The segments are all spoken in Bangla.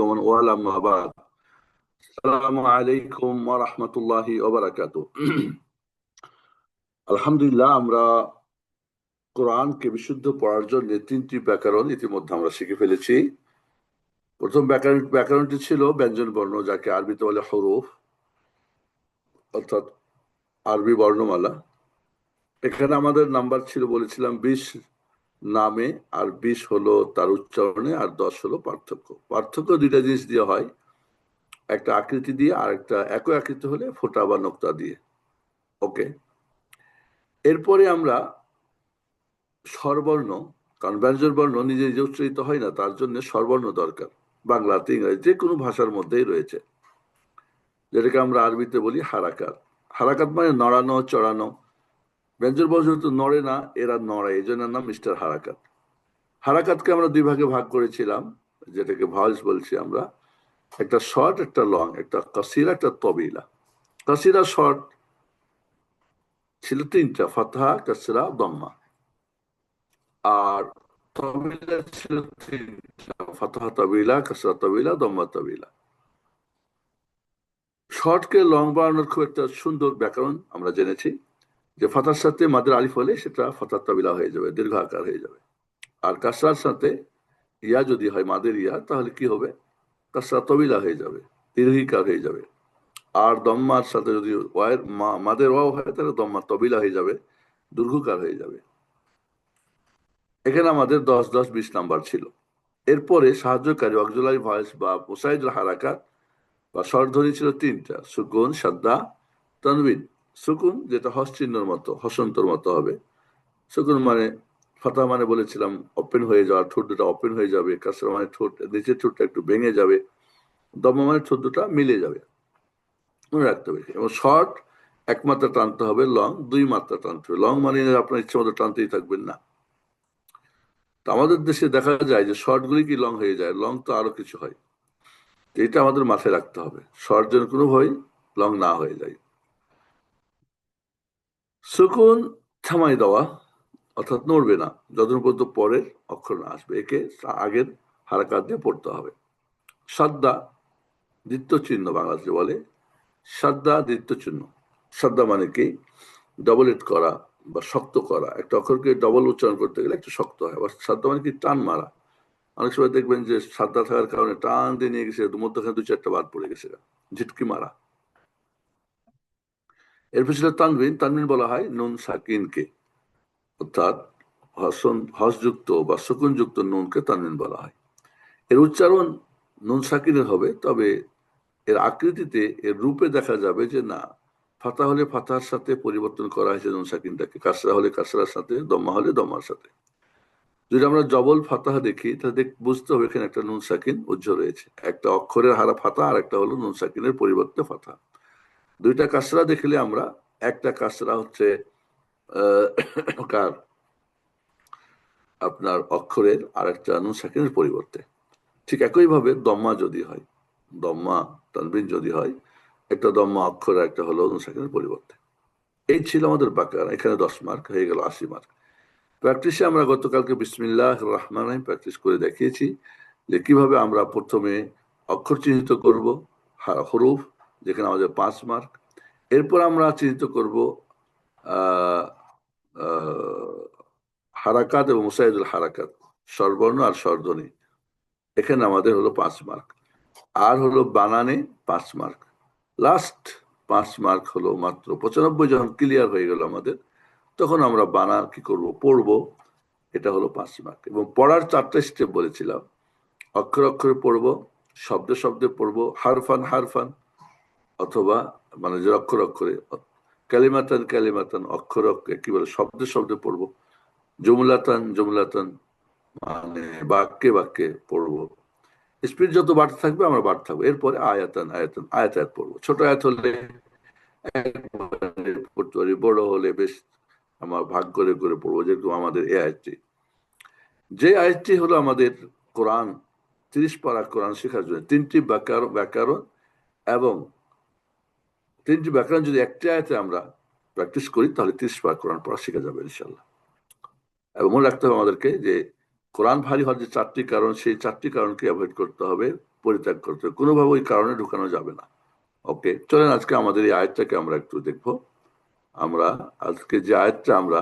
ومن والاه أما بعد السلام عليكم ورحمة الله وبركاته আলহামদুলিল্লাহ আমরা কোরআনকে বিশুদ্ধ পড়ার জন্য তিনটি ব্যাকরণ ইতিমধ্যে আমরা শিখে ফেলেছি। প্রথম ব্যাকরণটি ছিল ব্যঞ্জন বর্ণ, যাকে আরবিতে বলে হরুফ, অর্থাৎ আরবি বর্ণমালা। এখানে আমাদের নাম্বার ছিল বলেছিলাম 20 নামে, আর 20 হলো তার উচ্চারণে, আর 10 হলো পার্থক্য দুইটা জিনিস দিয়ে হয়, একটা আকৃতি দিয়ে আর একটা একই আকৃতি হলে ফোঁটা বা নোক্তা দিয়ে। ওকে, এরপরে আমরা স্বরবর্ণ, কারণ ব্যঞ্জন বর্ণ নিজে নিজে উচ্চারিত হয় না, তার জন্য স্বরবর্ণ দরকার। বাংলাতে, ইংরেজি, যে কোনো ভাষার মধ্যেই রয়েছে, যেটাকে আমরা আরবিতে বলি হারাকাত। হারাকাত মানে নড়ানো, চড়ানো। ব্যঞ্জন বর্ণ যেহেতু নড়ে না, এরা নড়ায়, এই জন্য নাম মিস্টার হারাকাত। হারাকাতকে আমরা দুই ভাগে ভাগ করেছিলাম, যেটাকে ভয়েস বলছি আমরা, একটা শর্ট, একটা লং, একটা কাসিরা, একটা তবিলা। কাসিরা শর্ট ছিল তিনটা: ফাতহা, কাসরা, দম্মা। আর তবিলা ছিল তিনটা: ফাতহা তবিলা, কাসরা তবিলা, দম্মা তবিলা। শর্টকে লং বানানোর খুব একটা সুন্দর ব্যাকরণ আমরা জেনেছি, যে ফাতার সাথে মাদের আলিফ হলে সেটা ফাতার তবিলা হয়ে যাবে, দীর্ঘ আকার হয়ে যাবে। আর কাসরার সাথে ইয়া যদি হয়, মাদের ইয়া, তাহলে কি হবে? কাসরা তবিলা হয়ে যাবে, দীর্ঘিকার হয়ে যাবে। আর দম্মার সাথে যদি মাদের ওয়াও হয়, তাহলে দম্মা তবিলা হয়ে যাবে, দীর্ঘকার হয়ে যাবে। এখানে আমাদের 10, 10, 20 নাম্বার ছিল। এরপরে সাহায্যকারী অক্সিলারি ভয়েস বা মুসাইদুল হারাকাত বা স্বরধ্বনি ছিল তিনটা: সুকুন, সাদ্দা, তানবিন। সুকুন যেটা হস চিহ্নর মতো, হসন্তর মতো হবে। সুকুন মানে, ফাতা মানে বলেছিলাম ওপেন হয়ে যাওয়া, ঠোঁট দুটা ওপেন হয়ে যাবে। কাসরা মানে ঠোঁট, নিচের ঠোঁটটা একটু ভেঙে যাবে। দম্মা মানে ঠোঁট দুটা মিলে যাবে, মনে রাখতে হবে। এবং শর্ট এক মাত্রা টানতে হবে, লং 2 মাত্রা টানতে হবে। লং মানে আপনার ইচ্ছে মতো টানতেই থাকবেন না। তো আমাদের দেশে দেখা যায় যে শর্ট গুলি কি লং হয়ে যায়, লং তো আরো কিছু হয়। এটা আমাদের মাথায় রাখতে হবে, শর্ট যেন কোনো ভয় লং না হয়ে যায়। সুকুন থামাই দেওয়া, অর্থাৎ নড়বে না যতক্ষণ পর্যন্ত পরের অক্ষর না আসবে, একে আগের হারাকাত দিয়ে পড়তে হবে। সাদ্দা দ্বিতীয় চিহ্ন বাংলাতে বলে, সাদ্দা দ্বিতীয় চিহ্ন। সাদ্দা মানে কি? ডবল এট করা বা শক্ত করা। একটা অক্ষরকে ডবল উচ্চারণ করতে গেলে একটু শক্ত হয়। আবার সাদ্দা মানে কি? টান মারা। অনেক সময় দেখবেন যে সাদ্দা থাকার কারণে টান দিয়ে নিয়ে গেছে, মধ্যখানে 2-4টা বাদ পড়ে গেছে, ঝিটকি মারা। এরপর ছিল তানবিন। তানবিন বলা হয় নুন সাকিনকে, অর্থাৎ হসযুক্ত বা সুকুনযুক্ত নুনকে তানবিন বলা হয়। এর উচ্চারণ নুন সাকিনের হবে, তবে এর আকৃতিতে, এর রূপে দেখা যাবে যে না, ফাতা হলে ফাতার সাথে পরিবর্তন করা হয়েছে নুন সাকিনটাকে, কাসরা হলে কাসরার সাথে, দম্মা হলে দম্মার সাথে। যদি আমরা জবল ফাতাহা দেখি, তাহলে বুঝতে হবে এখানে একটা নুন সাকিন উজ্জ্ব রয়েছে। একটা অক্ষরের হারা ফাতা, আর একটা হলো নুন সাকিনের পরিবর্তে ফাতা। দুইটা কাসরা দেখলে আমরা, একটা কাসরা হচ্ছে কার, আপনার অক্ষরের, আর একটা নুন সাকিনের পরিবর্তে। ঠিক একইভাবে দম্মা যদি হয়, দম্মা তানবিন যদি হয়, একটা দম্মা অক্ষর, একটা হলো নুন সাকিনের পরিবর্তে। এই ছিল আমাদের বাকার। এখানে 10 মার্ক হয়ে গেল, 80 মার্ক। প্র্যাকটিসে আমরা গতকালকে বিসমিল্লাহ রহমান রহিম প্র্যাকটিস করে দেখিয়েছি, যে কিভাবে আমরা প্রথমে অক্ষর চিহ্নিত করব, হরুফ, যেখানে আমাদের 5 মার্ক। এরপর আমরা চিহ্নিত করব হারাকাত এবং মুসাইদুল হারাকাত, স্বরবর্ণ আর স্বরধ্বনি, এখানে আমাদের হলো 5 মার্ক। আর হলো বানানে 5 মার্ক। লাস্ট 5 মার্ক হলো মাত্র 95 যখন ক্লিয়ার হয়ে গেল আমাদের, তখন আমরা বানান কি করব, পড়বো। এটা হলো 5 মার্ক। এবং পড়ার 4টা স্টেপ বলেছিলাম: অক্ষর অক্ষরে পড়বো, শব্দে শব্দে পড়বো, হারফান হারফান, অথবা মানে যে অক্ষর অক্ষরে, কালিমাতান কালিমাতান, অক্ষর অক্ষরে কি বলে, শব্দে শব্দে পড়বো, জুমলাতান জুমলাতান, মানে বাক্যে বাক্যে পড়বো। স্পিড যত বাড়তে থাকবে আমরা বাড়তে থাকবো। এরপরে আয়াতান আয়াতান, আয়াত আয়াত পড়বো। ছোট আয়াত হলে পড়তে পারি, বড় হলে বেশ আমার ভাগ করে করে পড়বো। যেরকম আমাদের এই আয়াতটি, যে আয়াতটি হলো আমাদের কোরআন 30 পারা কোরআন শেখার জন্য 3টি ব্যাকরণ, এবং 3টি ব্যাকরণ যদি একটি আয়াতে আমরা প্র্যাকটিস করি, তাহলে 30 পারা কোরআন পড়া শেখা যাবে ইনশাল্লাহ। এবং মনে রাখতে হবে আমাদেরকে যে কোরআন ভারী হওয়ার যে 4টি কারণ, সেই 4টি কারণকে অ্যাভয়েড করতে হবে। পরিত্যাগ করতে হবে, কোনোভাবে ওই কারণে ঢুকানো যাবে না। ওকে, চলেন আজকে আমাদের এই আয়াতটাকে আমরা একটু দেখবো। আমরা আজকে যে আয়াতটা আমরা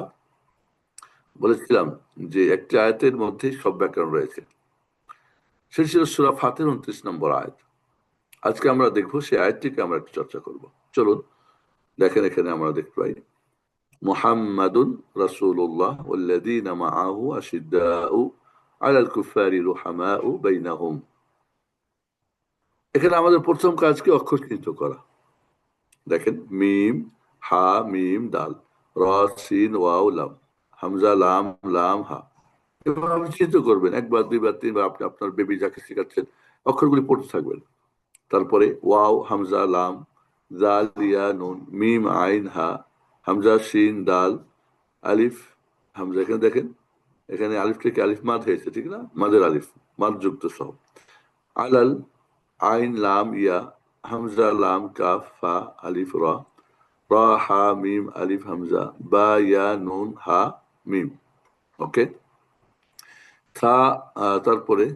বলেছিলাম যে একটি আয়াতের মধ্যে সব ব্যাকরণ রয়েছে, সেটি ছিল সূরা ফাতির 29 নম্বর আয়াত। আজকে আমরা দেখবো সেই আয়াতটিকে আমরা একটু চর্চা করব। চলুন দেখেন, এখানে আমরা দেখতে পাই মুহাম্মাদুন রাসূলুল্লাহ ওয়াল্লাযীনা মাআহু আশিদ্দাউ আলাল কুফারি রুহামাউ বাইনাহুম। এখানে আমাদের প্রথম কাজ কি? অক্ষর চিহ্নিত করা। দেখেন, মিম, হা, মিম, দাল, র, সিন, ওয়াও, লাম, হামজা, লাম, লাম, হা। এবার আপনি চিন্তা করবেন, একবার, দুইবার, তিনবার আপনি আপনার বেবি যাকে শেখাচ্ছেন অক্ষরগুলি পড়তে থাকবেন। তারপরে ওয়াও, হামজা, লাম, জাল, ইয়া, নুন, মিম, আইন, হা, হামজা, শিন, দাল, আলিফ, হামজা। এখানে দেখেন, এখানে আলিফ থেকে আলিফ মাদ হয়েছে, ঠিক না? মাদের আলিফ, মাদ যুক্ত সহ। আলাল, আইন, লাম, ইয়া, হামজা, লাম, কাফ, ফা, আলিফ, র, র, হা, মিম, আলিফ, হামজা, বা, ইয়া, নুন, হা, মিম। ওকে, থা, তারপরে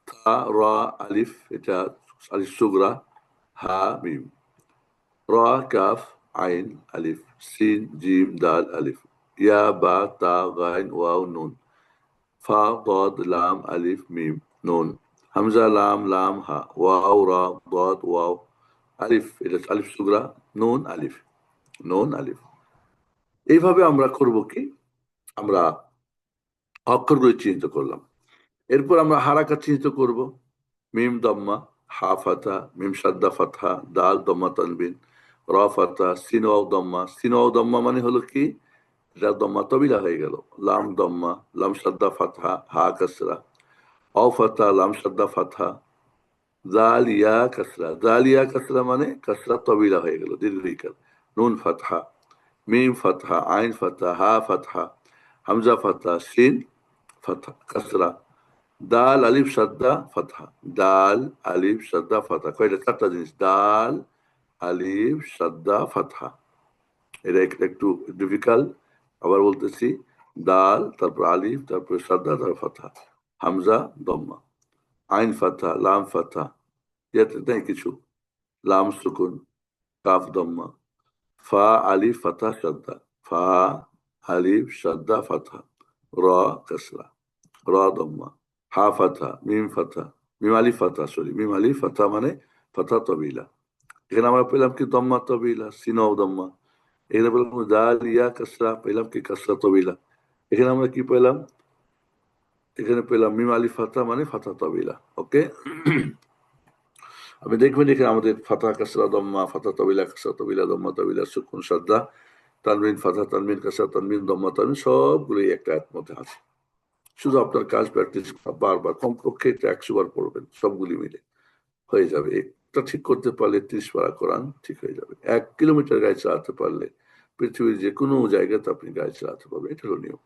থা, র, আলিফ, এটা আলিফ সুগরা, হা, মিম, র, কাফ, আইন, আলিফ, সিন, জিম, দাল, আলিফ, ইয়া, বা, তা, গাইন, ওয়াও, নুন, ফা, ضاد, লাম, আলিফ, মিম, নুন, হামজা, লাম, লাম, হা, ওয়াও, রা, ضاد, ওয়াও, আলিফ, এটা আলিফ সুগরা, নুন, আলিফ, নুন, আলিফ। এইভাবে আমরা করব কি? আমরা অক্ষরগুলি চিহ্নিত করলাম। এরপর আমরা হারাকাত চিহ্নিত করব। মিম দম্মা, হা ফাতা, মিম সাদ্দা ফাতহা, দাল দম্মা তানবিন, র ফাতা, সিন ওয়াও দম্মা। সিন ওয়াও দম্মা মানে হলো কি? এটা দম্মা তবিলা হয়ে গেল। লাম দম্মা, লাম সাদ্দা ফাতহা, হা কাসরা, অ ফাতা, লাম সাদ্দা ফাতহা, জাল ইয়া কাসরা। জাল ইয়া কাসরা মানে কাসরা তবিলা হয়ে গেল, দীর্ঘিকার। নুন ফাতহা, মিম ফাতহা, আইন ফাতহা, হা ফাতহা, হামজা ফাতহা, শিন ফাতহা কাসরা, দাল আলিফ সাদ্দা ফাতহা। দাল আলিফ সাদ্দা ফাতহা, কয়টা? চারটা জিনিস। দাল আলিফ সাদ্দা ফাতহা, এটা একটু ডিফিকাল্ট। আবার বলতেছি, দাল, তারপর আলিফ, তারপর সাদ্দা, তারপর ফাতহা, হামজা দম্মা, আইন ফাতহা, লাম ফাতহা, ইয়াতে নেই কিছু, লাম সুকুন, কাফ দম্মা, ফা আলিফ ফাতহা সাদ্দা, ফা আলিফ সাদ্দা ফাতহা, র কাসরা, র দম্মা, হা ফাতহা, মিম ফাতহা, মিম আলিফ ফাতহা, সরি, মিম আলিফ ফাতহা মানে ফাতহা তবিলা। এখানে আমরা পেলাম কি? দম্মা তবিলা, সিনাও দম্মা। এখানে পেলাম দাল ইয়া কাসরা, পেলাম কি? কাসরা তবিলা। এখানে আমরা কি পেলাম? এখানে পেলাম মিম আলিফ ফাতহা মানে ফাতহা তবিলা। ওকে, আপনি দেখবেন এখানে আমাদের ফাতহা কাসরা দম্মা, ফাতহা তবিলা, কাসরা তবিলা, দম্মা তবিলা, সুকুন সাদ্দা, তানবিন, ফাতহা তানবিন, কাসরা তানবিন, দম্মা তানবিন, সবগুলো একটা আয়াতের মধ্যে আছে। শুধু আপনার কাজ প্র্যাকটিস, বারবার কমপক্ষে 100 বার পড়বেন, সবগুলি মিলে হয়ে যাবে। একটা ঠিক করতে পারলে 30 পারা কোরআন ঠিক হয়ে যাবে। 1 কিলোমিটার গাড়ি চালাতে পারলে পৃথিবীর যে কোনো জায়গাতে আপনি গাড়ি চালাতে পারবেন, এটা হলো নিয়ম।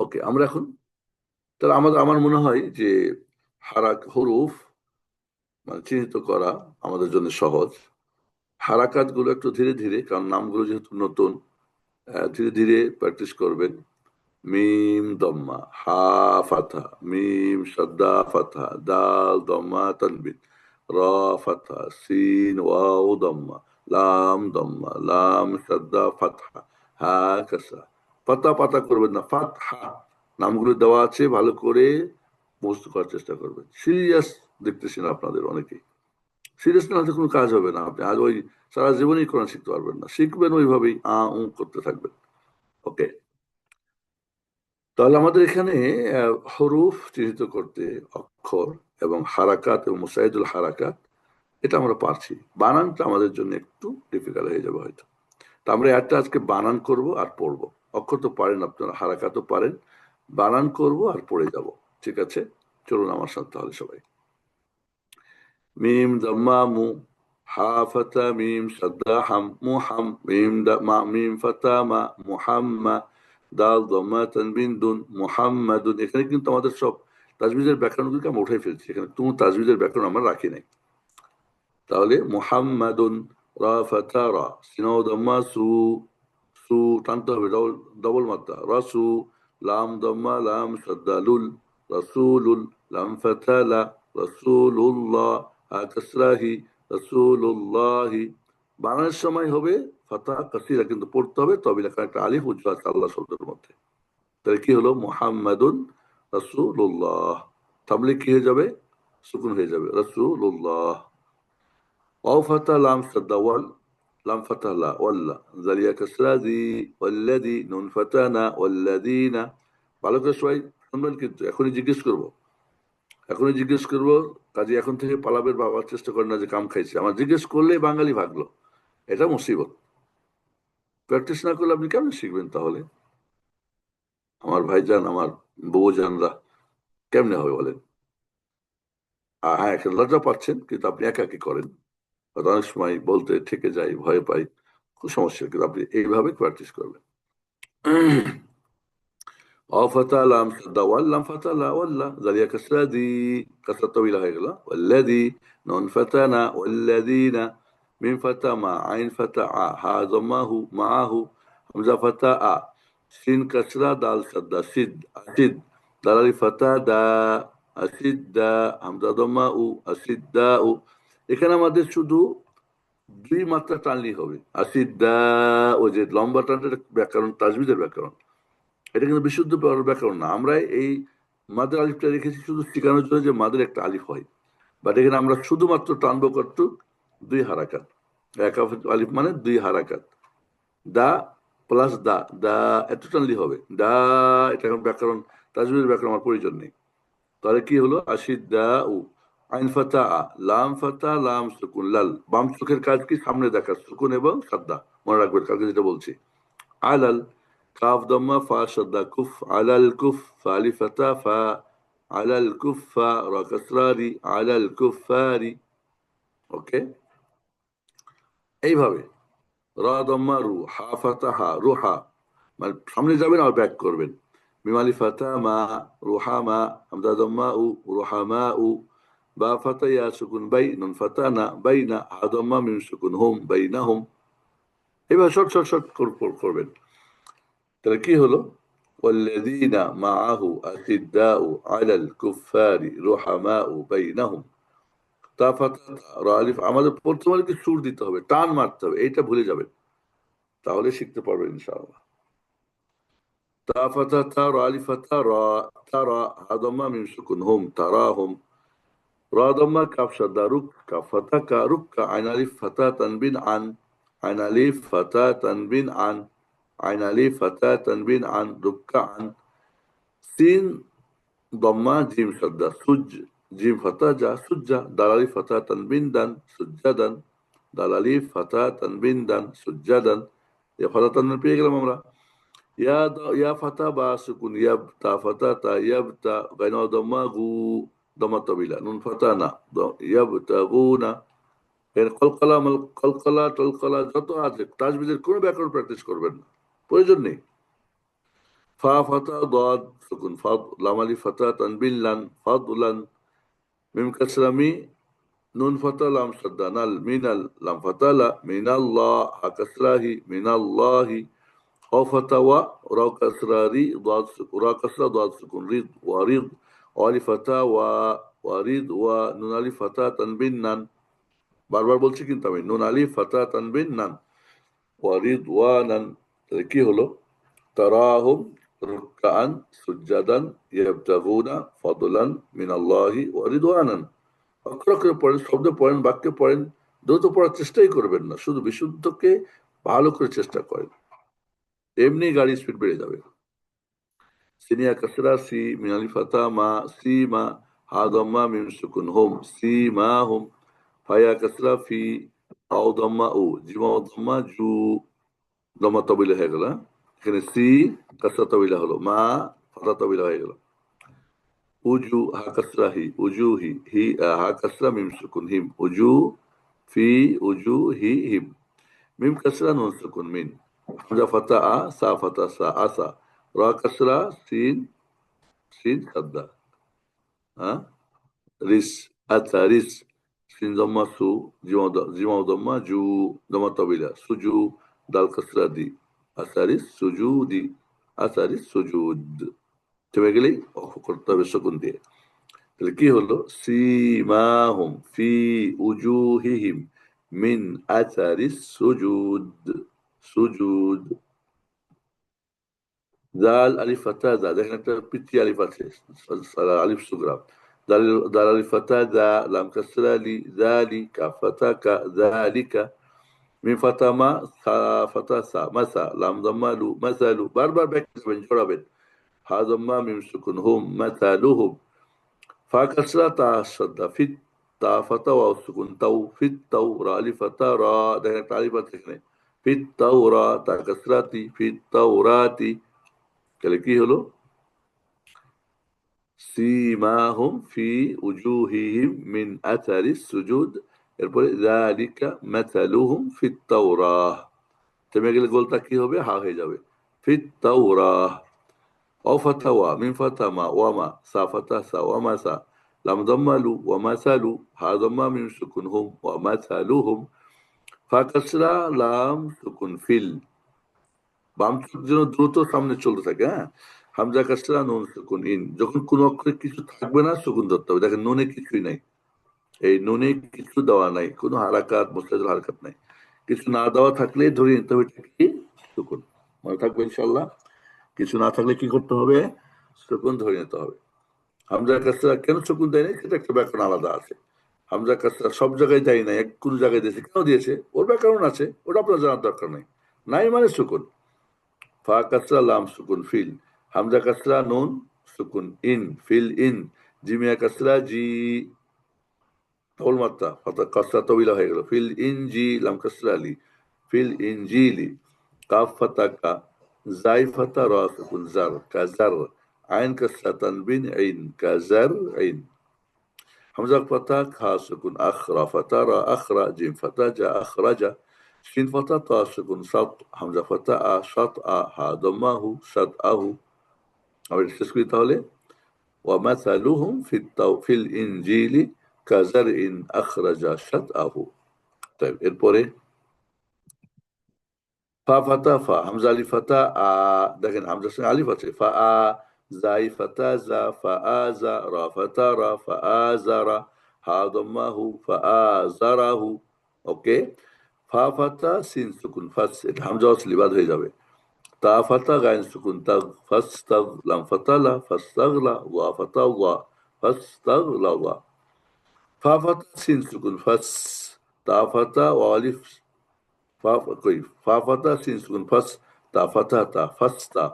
ওকে, আমরা এখন তাহলে আমার মনে হয় যে হরুফ মানে চিহ্নিত করা আমাদের জন্য সহজ। হারাকাত গুলো একটু ধীরে ধীরে, কারণ নামগুলো যেহেতু নতুন, ধীরে ধীরে প্র্যাকটিস করবেন। মিম দম্মা, হা ফাথা, মিম সাদ্দা ফাথা, দাল দম্মা তানবিন, র ফাথা, সিন ওয়াও দম্মা, লাম দম্মা, লাম সাদ্দা ফাথা, হা কাসরা। পাতা পাতা করবেন না, ফাতহা। নামগুলো দেওয়া আছে, ভালো করে মুখস্থ করার চেষ্টা করবেন। সিরিয়াস দেখতেছেন আপনাদের অনেকেই, সিরিয়াস না হলে কোনো কাজ হবে না। আপনি আজ ওই সারা জীবনই কোরআন শিখতে পারবেন না, শিখবেন ওইভাবেই করতে থাকবেন। ওকে, তাহলে আমাদের এখানে হরুফ চিহ্নিত করতে, অক্ষর এবং হারাকাত এবং মুসাইদুল হারাকাত, এটা আমরা পারছি। বানানটা আমাদের জন্য একটু ডিফিকাল্ট হয়ে যাবে হয়তো। তা আমরা একটা আজকে বানান করব আর পড়বো। অক্ষর তো পারেন আপনারা, হারাকাতও পারেন, বানান করব আর পড়ে যাব। ঠিক আছে, চলুন আমার সাথে তাহলে সবাই। মিম দাম্মা মু, হা ফাতা মিম সাদ্দা হাম, মুহাম, মিম মা মিম ফাতা মা, মুহাম্মা, দাল দম্মা তানবিন দুন, মুহাম্মাদুন। এখানে কিন্তু আমাদের সব তাজবিদের ব্যাকরণগুলোকে আমরা উঠাই ফেলছি, এখানে কোনো তাজবিদের ব্যাকরণ আমরা রাখি নাই। তাহলে মুহাম্মাদুন, রা ফাতা রা, সিনাও দম্মা সু, সু টানতে হবে, ডবল মাত্রা, রাসু, লাম দম্মা লাম সাদ্দা লুল, রাসূলুল, লাম ফাতালা রাসূলুল্লাহ, হা কাসরাহি রাসূলুল্লাহি। বানানোর সময় হবে ফাতা কাসিরা, কিন্তু পড়তে হবে তবে লেখা একটা আলিফ উজ্জ্বল আছে আল্লাহ শব্দের মধ্যে। তাহলে কি হলো? মুহাম্মাদুন রাসূলুল্লাহ। তাহলে কি হয়ে যাবে? সুকুন হয়ে যাবে রাসূলুল্লাহ। واو فتح لام سد وال، لام فتح لا ولا زاليا كسرى ذي والذي نون فتحنا والذين। ভালো করে সবাই শুনবেন, কিন্তু এখনই জিজ্ঞেস করবো, এখনই জিজ্ঞেস করবো। কাজে এখন থেকে পালাবের ভাবার চেষ্টা করেন না যে কাম খাইছে। আমার জিজ্ঞেস করলেই বাঙালি ভাগলো, এটা মুসিবত। প্র্যাকটিস না করলে আপনি কেমন শিখবেন তাহলে? আমার ভাইজান, আমার বউজানরা কেমনে হবে বলেন? হ্যাঁ, একটা লজ্জা পাচ্ছেন, কিন্তু আপনি একাকি করেন। হয়তো অনেক সময় বলতে ঠেকে যাই, ভয় পাই, খুব সমস্যা, কিন্তু আপনি এইভাবে প্র্যাকটিস করবেন। أو فتى لام شد ولم فتى لا ولا ذلك كسرة دي، كسرة طويلة هيك لا. والذي نون فتنا والذين، من فتى مع عين فتى هذا ما هو معه، همزة فتى سين كسرة دال شد سد أسد، دال فتى دا أسد دا، همزة ضماء أسد داء। এখানে আমাদের শুধু দুই মাত্রা টানলেই হবে। আসিদ দা, ও যে লম্বা টানটা ব্যাকরণ, তাজবিদের ব্যাকরণ, এটা কিন্তু বিশুদ্ধ ব্যাকরণ না। আমরা এই মাদের আলিফটা রেখেছি শুধু শেখানোর জন্য যে মাদের একটা আলিফ হয়, বাট এখানে আমরা শুধুমাত্র টানবো কতটুক? দুই হারাকাত। এক আলিফ মানে দুই হারাকাত। দা প্লাস দা, দা এত টানলি হবে। দা, এটা এখন ব্যাকরণ, তাজবিদের ব্যাকরণ আমার প্রয়োজন নেই। তাহলে কি হলো? আশিদ দা উ, আইন ফাতা লাম ফাতা লাম সুকুন লাল। বাম চোখের কাজ কি? সামনে দেখা, সুকুন এবং সাদ্দা। মনে রাখবেন কালকে যেটা বলছি। আলাল, কাফ দম্মা ফা সাদ্দা কুফ, আলাল কুফ, ফা আলিফ ফাতা ফা, আলাল কুফা রা কাসরারি, আলাল কুফারি। ওকে, এইভাবে রা দম্মা রু, হা ফাতা হা, রুহা, মানে সামনে যাবেন আর ব্যাক করবেন। মিমালি ফাতা মা, রুহা মা, হামজা দম্মা উ, রুহা মা উ। বা ফাতা ইয়া সুকুন বাই, নুন ফাতা না বাই না, হা দম্মা মিম সুকুন হুম বাই না হুম। এবার শর্ট শর্ট শর্ট করবেন। তাহলে কি হলো? والذين معه أشداء على الكفار رحماء بينهم। তা ফাতা রা আলিফ, আমাদের প্রথমে কি সুর দিতে হবে, টান মারতে হবে, এইটা ভুলে যাবেন, তাহলে শিখতে পারবেন ইনশাআল্লাহ। তা ফাতা তা রা আলিফ ফাতা রা, তারা, হা দম্মা মিম সুকুন হুম তারাহুম। রা দম্মা কাফ শাদ্দা রুক, কাফ ফাতা কা রুক কা, আইন আলিফ ফাতা তানবিন আন, আইন আলিফ ফাতা তানবিন আন, আইন আলিফ ফাতা তানবিন আন, রুক্কা আন। সিন দম্মা জিম শাদ্দা সুজ, জিম ফাতা যা সুজ্জা, দাল আলিফ ফাতা তানবিন দান সুজ্জাদান, দাল আলিফ ফাতা তানবিন দান সুজ্জাদান। ইয়া ফাতা তানবিন পেয়ে গেলাম আমরা। ইয়া ফাতা বা সুকুন ইয়াব, তা ফাতা তা ইয়াব তা, গাইনা দম্মা গু, দমা তবিলা, নুন ফাতা না, ইয়াব তা গু না। এর কলকলা কলকলা টলকলা যত আছে তাজবিদের কোনো ব্যাকরণ প্র্যাকটিস করবেন না, প্রয়োজন নেই। ফা ফাতা দাদ সুকুন ফাদ, লাম আলিফ ফাতা তানবিন লান ফাদলান। মিম কাসরা মি, নুন ফাতা লাম সাদ্দা নাল, মিনাল, লাম ফাতা লা, মিনাল্লাহ, হা কাসরা হি, মিনাল্লাহি। أو فتوى را كسرة ري ضاد را كسرة ضاد سكون ريض وريض، ألف فتاة وريض ونون ألف فتاة تنبين نان، বারবার বলছি কিন্তু আমি, নুন আলিফ ফাতা তানবিন নান, ওয়ারিদ ওয়ানান। তাহলে কি হলো? তারাহুম রুকআন সুজ্জাদান ইয়াবতাগুনা ফাদলান মিনাল্লাহি ওয়া রিদওয়ানান। অক্ষর অক্ষরে পড়েন, শব্দ পড়েন, বাক্য পড়েন, দ্রুত পড়ার চেষ্টাই করবেন না, শুধু বিশুদ্ধকে ভালো করে চেষ্টা করেন, এমনি গাড়ি স্পিড বেড়ে যাবে। সিনিয়া কাসরা সি, মিনালি ফাতা মা, সি মা, হা দম্মা মিম সুকুন হুম সি মা হুম। ফায়া কাসরা ফি, আও দম্মা উ, জিমা দম্মা জু, দম্মা তবিলা হয়ে গেল। এখানে সি কাসরা তবিলা হলো, মা ফাতা তবিলা হয়ে গেল। উজু, হা কাসরা হি, উজু হি, হি হা কাসরা মিম সুকুন হিম, উজু ফি, উজু হি হিম। মিম কাসরা নুন সুকুন মিন, হামজা ফাতা সা ফাতা সা আসা, রা কাসরা সিন, সিন সাদ্দা, হ্যাঁ রিস, আচ্ছা রিস, সিন দম্মা সু, জিমা দম্মা জু, দম্মা তবিলা সুজু, দাল কাসরা দি, আসারিস সুজুদি, আসারিস সুজুদ। থেমে গেলেই অফ করতে হবে শকুন দিয়ে। তাহলে কি হলো? সীমাহুম ফি উজুহিহিম মিন আথারিস সুজুদ। সুজুদ। দাল আলিফ ফাতা দা, দেখেন একটা পিতৃ আলিফ আছে, আলিফ সুগরা। দাল দাল আলিফ ফাতা দা, লাম কাসরা লি, যালি, কাফ ফাতা কা, যালিকা, মিম ফাতা মা, সা ফাতা সা, মাসা, লাম দাম্মা লু, মাসালু। বারবার ব্যাক করবেন, ছড়াবেন। হা দাম্মা মিম সুকুন হুম, মাসালুহুম। ফা কাসরা তা শাদ্দা, ফিত, তা ফাতা ওয়াও সুকুন তাও, ফিত তাও, রা আলিফ ফাতা রা, দেখেন একটা আলিফ আছে এখানে। ফিত তাও রা, তা কাসরাতি, ফিত তাও রাতি। তাহলে কি হলো? সীমাহুম ফি উজুহিহিম মিন আথারিস সুজুদ। এরপরে যালিকা মাসালুহুম ফিত তাওরাহ। থেমে গেলে গোলটা কি হবে? হা হয়ে যাবে। ফিত তাওরাহ। অ ফাতা ওয়া, মিম ফাতা মা, ওয়া মা, সা ফাতা সা, ওয়া মা সা, লাম দাম্মা লু, ওয়া মাসালু, হা দাম্মা মিম সুকুন হুম, ওয়া মাসালুহুম। ফা কাসরা, লাম সুকুন ফিল। বাম চোখ যেন দ্রুত সামনে চলতে থাকে, হ্যাঁ। হামজা কাসরা, নুন সুকুন ইন। যখন কোন অক্ষরে কিছু থাকবে না, সুকুন ধরতে হবে। দেখেন নুনে কিছুই নাই, এই নুনে কিছু দেওয়া নাই, কোনো হারাকাত, মুস্তাহিল হারাকাত নাই। কিছু না দেওয়া থাকলে ধরে নিতে হবে এটা কি? সুকুন। মনে থাকবে ইনশাল্লাহ। কিছু না থাকলে কি করতে হবে? সুকুন ধরে নিতে হবে। হামজা কাসরা কেন সুকুন দেয় নাই, সেটা একটা ব্যাকরণ আলাদা আছে। হামজা কাসরা সব জায়গায় দেয় নাই, এক কোন জায়গায় দিয়েছে। কেন দিয়েছে? ওর ব্যাকরণ আছে, ওটা আপনার জানার দরকার নাই। নাই মানে সুকুন। ফা কাসরা, লাম সুকুন ফিল। হামজা কাসরা, নুন সুকুন in, fill in. Zamia কাসরা, G, towel মাত্রা, অর্থাৎ কাসরা তবিলা হয়ে গেল। ফিল ইন জি, লাম কাসরা লি, ফিল ইন জিলি। কাফ ফাতা কা, জাই ফাতা রা সুকুন জার, কাজার। আইন কাসরা তানবিন আইন, কাজার আইন। হামজা ফাতা খা সুকুন আখ, রা ফাতা রা, আখরা, জিম ফাতা জা, আখরাজা। শিন ফাতা তা সুকুন সাত, হামজা ফাতা আ, সাত আ, হা দম্মাহু, সাত আহু। আমি শেষ করি তাহলে। ومثلهم في الإنجيل كزرع أخرج شطأه। طيب এরপরে ফা ফাতা ফা, হামজা আলিফ ফাতা আ, দেখেন হামজার সঙ্গে আলিফ আছে। ফা আ, জাই ফাতা জা, ফা আ জা, রা ফাতা রা, ফা আ জারা, হা দম্মাহু, ফা আ জারাহু। ওকে। ফা ফাতা সিন সুকুন ফাস, এটা হামজা অসলি বাদ হয়ে যাবে। তা ফাতা গাইন সুকুন তাগ, ফাস্তাগ, লাম ফাতালা, ফাস্তাগলা, ওয়া ফাতা ওয়া, ফাস্তাগলা ওয়া। ফা ফাতা সিন সুকুন ফাস, তা ফাতা ওয়া আলিফ, ফা কই, ফা ফাতা সিন সুকুন ফাস, তা ফাতা তা, ফাস্তা,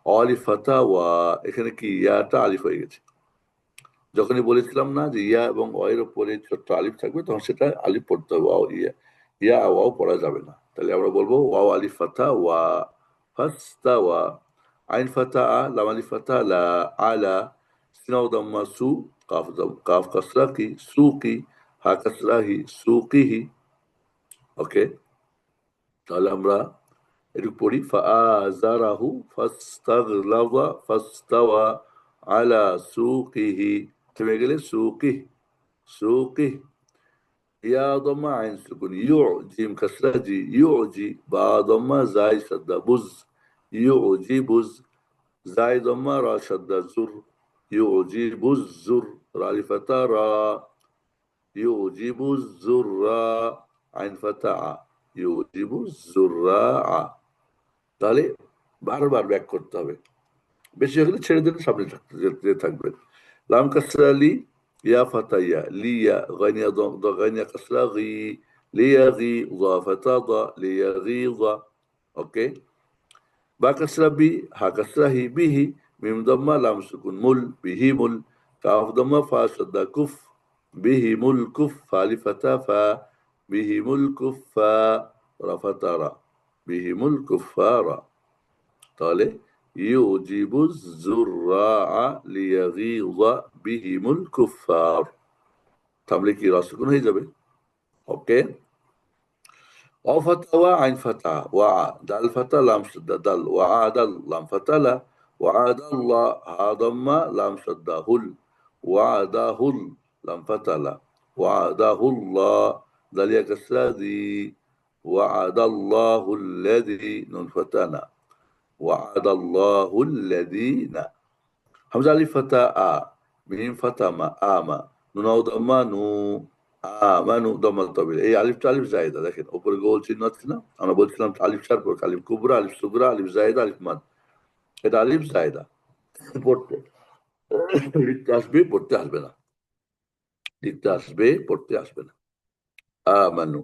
অলিফ ফাতা ওয়া। এখানে কি ইয়াটা আলিফ হয়ে গেছে। যখনই বলেছিলাম না যে ইয়া এবং এর উপরে ছোট্ট আলিফ থাকবে, তখন সেটা আলিফ পড়তে হবে। ওয়াও ইয়া, ইয়া ওয়াও পড়া যাবে না। তাহলে আমরা বলবো ওয়াও আলিফ ফাতা ওয়া, ফাস্তা ওয়া। আইন ফাতা আ, লাম আলিফ ফাতা লা, আলা। সিনাও দাম্মা সু, কাফ কাফ কাসরা কি, সুকি, হা কাসরা হি, সুকিহি। ওকে। তাহলে আমরা একটু পড়ি। ফাআযারাহু ফাস্তাগলাযা ফাস্তাওয়া আলা সুকিহি। থেমে গেলে সুকিহ, সুকিহ। ইয়া দম্মা আইন সুকুন ইউ, জিম কাসরা জি, ইউজি, বা দম্মা জাই সাদ্দা বুজ, ইউজি বুজ। জাই দম্মা রা সাদ্দা জুর, ইউজি বুজ জুর। রা আলিফ ফাতা রা, ইউজিবু জুররা, আইন ফাতা আ, ইউজিবু জুররা আ। তাহলে বারবার ব্যাক করতে হবে। বেশি হলে ছেড়ে দিলে সামনে যেতে থাকবেন। লাম কাসরা লি, ইয়া ফাতা ইয়া, লিয়া, গাইনিয়া গাইনিয়া কাসরা গি, লিয়া গি, যা ফাতা দা, লিয়া গি যা। ওকে। বা কাসরা বি, হা কাসরা হি, বিহি। মিম দম্মা, লাম সুকুন মুল, বিহি মুল। কাফ দম্মা, ফা শাদ্দা কুফ, বিহি মুল কুফ, ফা আলিফ ফাতা ফা, বিহি মুল কুফা, রা ফাতা রা, বিহি মুল কুফারা। তাহলে ইউজিবু যুররাআ লিয়াগীযা বিহিমুল কুফফার। তাহলে কি রাসুকুন হয়ে যাবে। ওকে। অ ফাতা ওয়া, আইন ফাতা ওয়া, দাল ফাতা, লাম শাদ্দা দাল, ওয়া দাল, লাম ফাতা লা, ওয়া দাল্লাহ, হা দাম্মা, লাম শাদ্দা হুল, ওয়া দাহুল, লাম ফাতা লা, ওয়া দাহুল্লাহ, দালিয়া কাসরা দি, ওয়া দাল্লাহুল্লাযী, নুন ফাতা না, وعد الله الذين. হামজা আলিফ ফাতা আ, মিম ফাতা মা আমা, নুনাও দম্মা নু, আমানু দম্মা তবিল। এই আলিফটা আলিফ জায়েদা, দেখেন উপরে গোল চিহ্ন আছে না, আমরা বলছিলাম আলিফ ছাড় পর আলিফ কুবরা, আলিফ সুগরা, আলিফ জায়েদা, আলিফ মাদ। এটা আলিফ জায়েদা, পড়তে লিখতে আসবে, পড়তে আসবে না, লিখতে আসবে, পড়তে আসবে না। আমানু,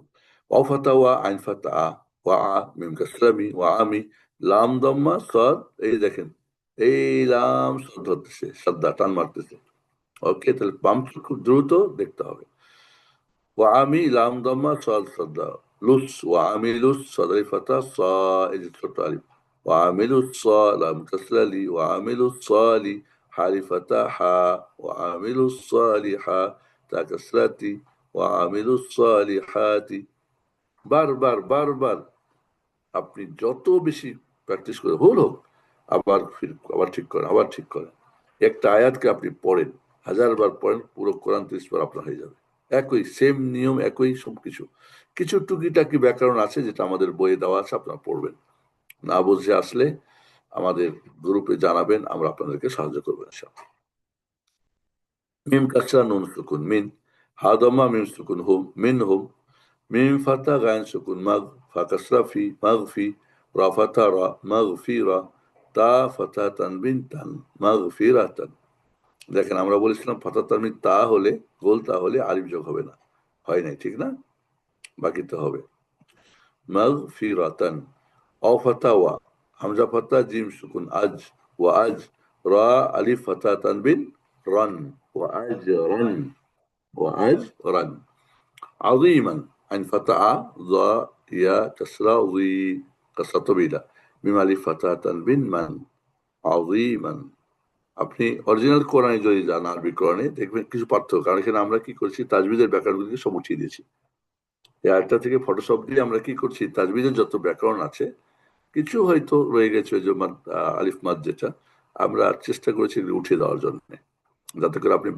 ওয়া ফাতা ওয়া আইন ফাতা আ, ওয়া আ মিম কাসরা মি, ওয়া আমি, লাম দম্মা সদ, এই দেখেন এই লাম সদ ধরতেছে, সাদ্দা টান মারতেছে। ওকে, তাহলে পাম্প খুব দ্রুত দেখতে হবে। ওয়ামি লাম দম্মা সদ সদ্দা, লুস ওয়ামিলুস সদাই ফাতা স, এই যে ছোট আলিফ, ওয়ামিলুস স, লাম কাসরা লি, ওয়ামিলুস সালি, হালি ফাতা হা, ওয়ামিলুস সালিহা, তা কাসরাতি, ওয়ামিলুস সালিহাতি। বারবার বারবার আপনি যত বেশি প্র্যাকটিস করে, ভুল হোক, আবার আবার ঠিক করেন, আবার ঠিক করেন। একটা আয়াতকে আপনি পড়েন, 1000 বার পড়েন, পুরো কোরআন 30 বার আপনার হয়ে যাবে। একই সেম নিয়ম, একই সবকিছু। কিছু টুকিটাকি ব্যাকরণ আছে যেটা আমাদের বইয়ে দেওয়া আছে, আপনারা পড়বেন। না বুঝে আসলে আমাদের গ্রুপে জানাবেন, আমরা আপনাদেরকে সাহায্য করবো ইনশাআল্লাহ। মিম কাসরা নুন সুকুন মিন, হাদমা মিম সুকুন হুম মিন হুম, মিম ফাতা গায়ন সুকুন মাগ, ফা কাসরা ফি মাগ ফি, রা ফাতা রা মাগ ফি রা, তা ফাতা তানবিন তান মাগ ফি রাতান। দেখেন আমরা বলেছিলাম ফাতা তানবিন তা হলে, গোল তা হলে আলিফ যোগ হবে না, হয় নাই, ঠিক না? বাকি তো হবে। মাগ ফি রাতান, অ ফাতা ওয়া, হামজা ফাতা জিম সুকুন আজ, ওয়া আজ, রা আলিফ ফাতা তানবিন রান, ওয়া আজ রান، ওয়া আজ রান। عظيما عن فتح ضا يا كسرة ضي، كسرة طويلة، ميم ألف فتحة بن من، عظيما। আপনি অরিজিনাল কোরআনে যদি যান, আরবি কোরআনে দেখবেন কিছু পার্থক্য, কারণ এখানে আমরা কি করছি, তাজবিদের ব্যাকরণগুলিকে সব উঠিয়ে দিয়েছি। এই আয়টা থেকে ফটোশপ দিয়ে আমরা কি করছি, তাজবিদের যত ব্যাকরণ আছে কিছু হয়তো রয়ে গেছে, ওই যে আলিফ মাদ, যেটা আমরা চেষ্টা করেছি এগুলো উঠিয়ে দেওয়ার জন্য, যাতে করে আপনি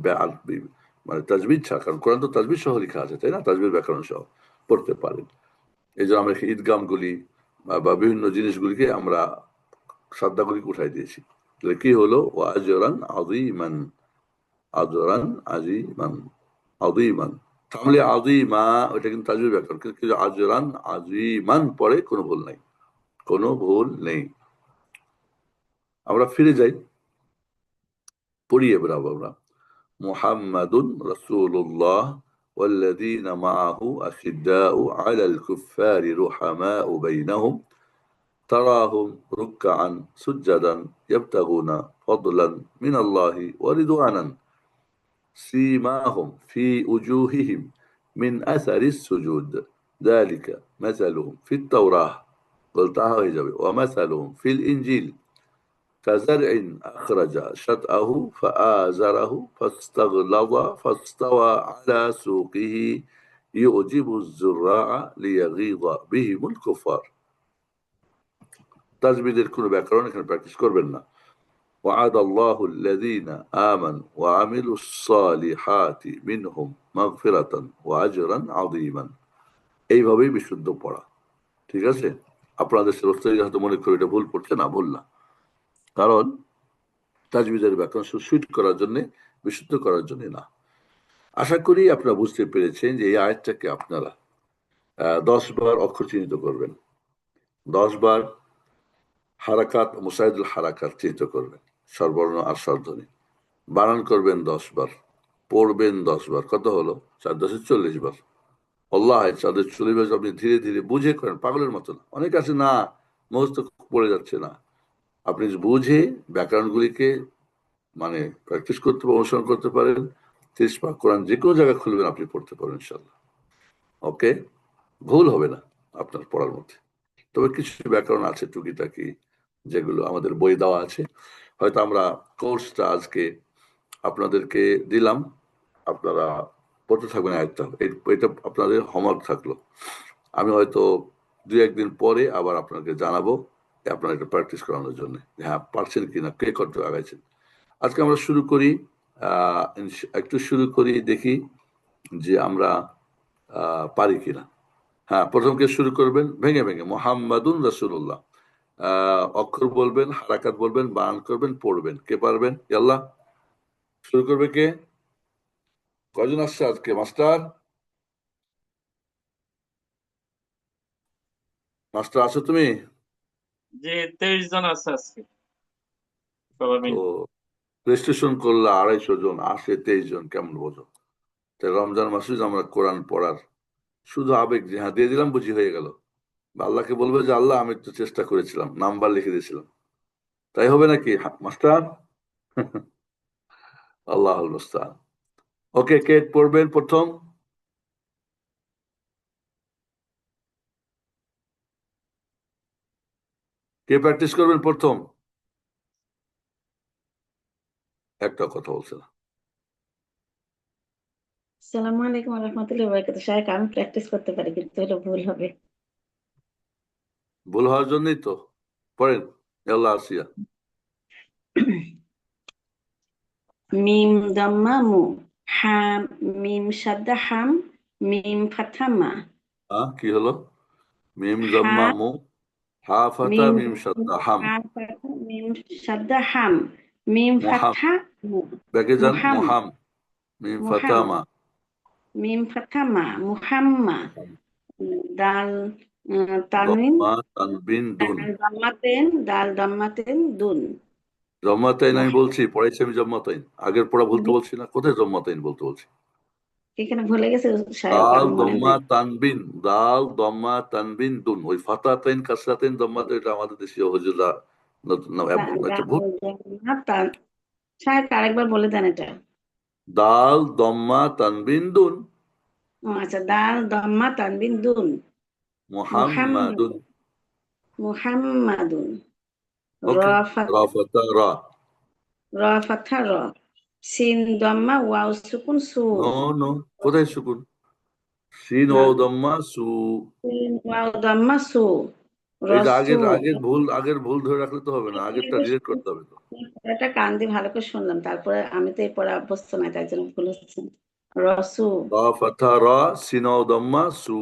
মানে তাজবিদ ছাড়া, কারণ কোরআন তো তাজবিদ সহ লেখা আছে, তাই না, তাজবিদ ব্যাকরণ সহ পড়তে পারেন। এই জন্য আমরা ঈদগামগুলি বা বিভিন্ন জিনিসগুলিকে আমরা সাদ্দাগুলিকে উঠাই দিয়েছি। তাহলে কি হলো, ও আজরান আযীমান, আজরান আজিমান, আযীমান। থামলে আযীমা, ওইটা কিন্তু তাজবিদ ব্যাকরণ, কিন্তু আজরান আজিমান পরে কোনো ভুল নাই, কোনো ভুল নেই। আমরা ফিরে যাই, পড়ি এবার আমরা। মুহাম্মাদুন রাসূলুল্লাহ والذين معه أشداء على الكفار رحماء بينهم تراهم ركعا سجدا يبتغون فضلا من الله ورضوانا سيماهم في وجوههم من أثر السجود ذلك مثلهم في التوراة، قلتها ومثلهم في الإنجيل كزرع أخرج شطأه فآزره فاستغلظ فاستوى على سوقه يعجب الزراع ليغيظ بهم الكفار। তাজবিদের কোনো ব্যাকরণ এখানে প্র্যাকটিস করবেন না। وعد الله الذين آمنوا وعملوا الصالحات منهم مغفرة وأجرا عظيما। এইভাবেই বিশুদ্ধ পড়া, ঠিক আছে? আপনাদের শ্রোতারা হয়তো মনে করে এটা ভুল পড়ছে, না, ভুল না, কারণ তাজবিদের ব্যাকরণ সুইট করার জন্য, বিশুদ্ধ করার জন্য না। আশা করি আপনারা বুঝতে পেরেছেন যে এই আয়াতটাকে আপনারা 10 বার অক্ষর চিহ্নিত করবেন, 10 বার হারাকাত, মুসাইদুল হারাকাত চিহ্নিত করবেন, স্বরবর্ণ আর স্বরধ্বনি বানান করবেন 10 বার, পড়বেন 10 বার। কত হলো? 4×10 = 40 বার। আল্লাহ 4×40 আপনি ধীরে ধীরে বুঝে করেন, পাগলের মতো না। অনেক আছে না, মুখস্থ পড়ে যাচ্ছে না, আপনি বুঝে ব্যাকরণগুলিকে মানে প্র্যাকটিস করতে পারেন, অনুসরণ করতে পারেন। 30 পাক কোরআন যে কোনো জায়গায় খুলবেন, আপনি পড়তে পারেন ইনশাল্লাহ। ওকে, ভুল হবে না আপনার পড়ার মধ্যে। তবে কিছু ব্যাকরণ আছে টুকিটাকি, যেগুলো আমাদের বই দেওয়া আছে, হয়তো আমরা কোর্সটা আজকে আপনাদেরকে দিলাম, আপনারা পড়তে থাকবেন আয়াতটা, এটা আপনাদের হোমওয়ার্ক থাকলো। আমি হয়তো 2-1 দিন পরে আবার আপনাকে জানাবো, আপনার এটা প্র্যাকটিস করানোর জন্য, হ্যাঁ পারছেন কিনা, কে কত আগাইছেন। আজকে আমরা শুরু করি, একটু শুরু করি, দেখি যে আমরা পারি কিনা। হ্যাঁ, প্রথম কে শুরু করবেন ভেঙে ভেঙে, মুহাম্মাদুন রাসূলুল্লাহ। অক্ষর বলবেন, হারাকাত বলবেন, বানান করবেন, পড়বেন। কে পারবেন? আল্লাহ শুরু করবে কে? কয়জন আসছে আজকে মাস্টার? মাস্টার আছো তুমি? যে 23 জন আছে আজকে সবাই তো মিলে। রেজিস্ট্রেশন করলে 250 জন, আসে 23 জন, কেমন বোঝো? তাই রমজান মাসে যে আমরা কোরআন পড়ার শুধু আবেগ যে হ্যাঁ দিয়ে দিলাম বুঝি হয়ে গেল, বা আল্লাহকে বলবে যে আল্লাহ আমি তো চেষ্টা করেছিলাম, নাম্বার লিখে দিয়েছিলাম, তাই হবে নাকি মাস্টার? আল্লাহ মুস্তাআন। ওকে, কে পড়বেন প্রথম? কে প্র্যাকটিস করবেন প্রথম? একটা কথা বলছে না। আসসালামু আলাইকুম ওয়া রাহমাতুল্লাহি ওয়া বারাকাতুহু। শায়েখ, আমি প্র্যাকটিস করতে পারি কিন্তু এটা ভুল হবে। ভুল হওয়ার জন্যই তো পড়েন। আল্লাহ আসিয়া। মিম দাম্মা মু, হাম মিম শাদ্দা হাম, মিম ফাথা মা। কি হলো? মিম হা জম্মা মু, হা ফাতা মিম মিম সাদ্দা হাম। হা ফাথা মিম শাদ্দা হাম, মিম মুহাম, ফাথা মু। ব্যাকে যান। মুহাম মুহাম, মিম ফাতা মুহাম মা। মিম ফাথা মা মুহাম্মা। দাল তানউইন, দম্মা তানবিন দুন। দাল দাম্মাতেন দুন। জম্মাতাইন আমি মুহাম বলছি, পড়াইছি আমি জম্মাতাইন, আগের পড়া বলতে বলছি না? কোথায় জম্মাতাইন বলতে বলছি? এখানে ভুলে গেছে শায়েখ, দাল আমার মনে দম্মা নাই। তানবিন, দাল দম্মা তানবিন দুন, ওই ফাতাতাইন কাসরাতাইন দম্মাতাইন, এটা আমাদের দেশীয় হুজুরা নতুন নাম, এটা ভুল। শায়েখ আরেকবার বলে দেন এটা। দাল দম্মা তানবিন দুন, ও আচ্ছা, দাল দম্মা তানবিন দুন। মুহাম্মদ মুহাম্মাদুন। মুহাম্মাদুন। র ওকে, ফাথা, রা ফাতা রা। র ফাথা র। সিন দম্মা ওয়াও সুকুন সু। নো নো, কোথায় সুকুন? সিন না, ওয়াও দম্মা সু। সিন ওয়াও দম্মা সু। এই যে রসু। আগের ভুল ধরে রাখলে তো হবে না, আগেরটা ডিলিট করতে হবে তো। এটা কান দিয়ে ভালো করে শুনলাম, তারপরে আমি তো এই পড়া অভ্যস্ত নাই, তাই জন্য ভুল হচ্ছে। রসু। রা ফাতা রা, সিন ওয়াও দম্মা সু।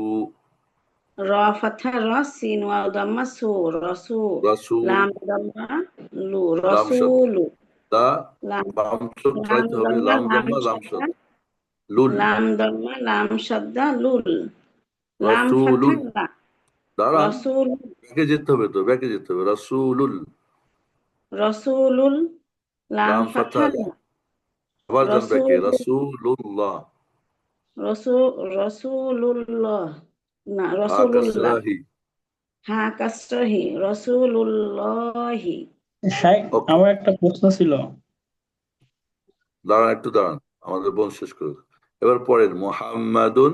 র ফাথা র, সিন ওয়াও দম্মা সু। রসু। রাসু, লাম দম্মা লু, লাম শব্দ, রসুলু। দা লাম বাম চোখ লাম ছড়াইতে হবে, দম্মা লাম লাম জম্মা লাম শদ্দা, শব্দ, লুল। লাম দম্মা লাম শদ্দা লুল। লাম ফাথা রাসূলুল, লা। দাঁড়ান, রসুল, ব্যাকে যেতে হবে তো, ব্যাকে যেতে হবে। রাসূলুল, রসুলুল। লাম লাম ফাথা ফাতা লা, লা। আবার যান ব্যাকে, রসুল, রাসূলুল্লাহ। রসুলুল্লাহ, না হা রসুলুল্লাহ। কাসরাহি। হা কাসরাহি, রসুলুল্লাহি। শাইখ, ওকে, আমার একটা প্রশ্ন ছিল। দাঁড়ান একটু দাঁড়ান, আমাদের বোন শেষ করুক। এবার পড়েন মুহাম্মাদুন।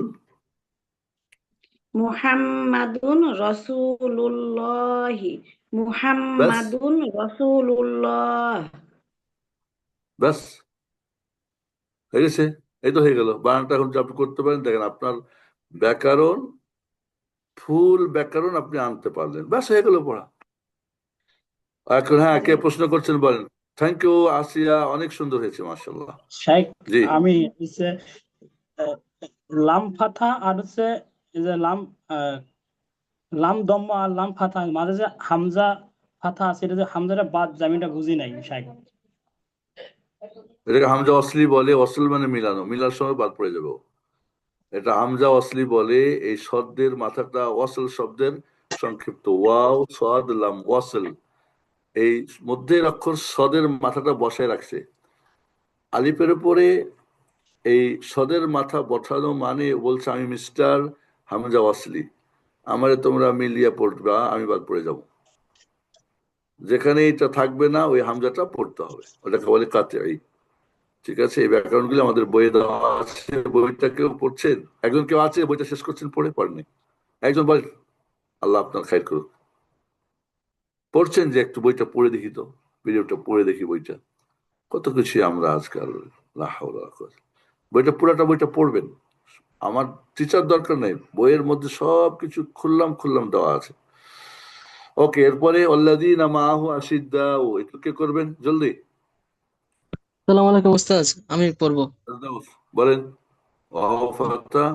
মুহাম্মাদুন রসুলুল্লাহি। ব্যাস, মুহাম্মাদুন রসুলুল্লাহ। ব্যাস হয়ে গেছে। এই তো হয়ে গেল, বানানটা এখন আপনি করতে পারেন, দেখেন আপনার ব্যাকরণ, ফুল ব্যাকরণ আপনি আনতে পারলেন, ব্যাস হয়ে গেল পড়া। এখন হ্যাঁ, কে প্রশ্ন করছেন বলেন। থ্যাংক ইউ আসিয়া, অনেক সুন্দর হয়েছে মাশাআল্লাহ। শাইখ, জি, আমি হচ্ছে আহ, লাম ফাথা আর হচ্ছে এই যে লাম দম্মা আর লাম ফাথা মাঝে যে হামজা ফাথা আছে, এটা যে হামজাটা বাদ যায়, আমি এটা বুঝি নাই শাইখ। এটাকে হামজা অসলি বলে, অসল মানে মিলানো, মিলার সময় বাদ পড়ে যাবে ও। এটা হামজা অসলি বলে, এই শব্দের মাথাটা ওয়াসল শব্দের সংক্ষিপ্ত, ওয়াও সদ লাম ওয়াসল, এই মধ্যের অক্ষর সদের মাথাটা বসায় রাখছে আলিফের উপরে। এই সদের মাথা বসানো মানে বলছে আমি মিস্টার হামজা ওয়াসলি, আমারে তোমরা মিলিয়ে পড়বা, আমি বাদ পড়ে যাব। যেখানে এটা থাকবে না ওই হামজাটা পড়তে হবে, ওটাকে বলে কাতেই। ঠিক আছে, এই ব্যাকরণগুলো আমাদের বইয়ে দেওয়া আছে, বইটা কেউ পড়ছেন? একজন কেউ আছে বইটা শেষ করছেন, পড়ে পড়েনি? একজন বলেন, আল্লাহ আপনার খায়ের করুক। পড়ছেন যে একটু বইটা পড়ে দেখি তো, ভিডিওটা পড়ে দেখি বইটা, কত কিছু আমরা আজকাল, লা হাওলা ওয়ালা কুওয়াতা। বইটা পুরাটা বইটা পড়বেন, আমার টিচার দরকার নেই, বইয়ের মধ্যে সব কিছু খুললাম খুললাম দেওয়া আছে। ওকে, এরপরে আল্লাযীনা মাআহু আশিদ্দাউ, একটু কে করবেন জলদি? সালাম আলাইকুম ওস্তাজ, আমি পড়বো। ফেরদৌস, বলেন। ওয়াফাতা,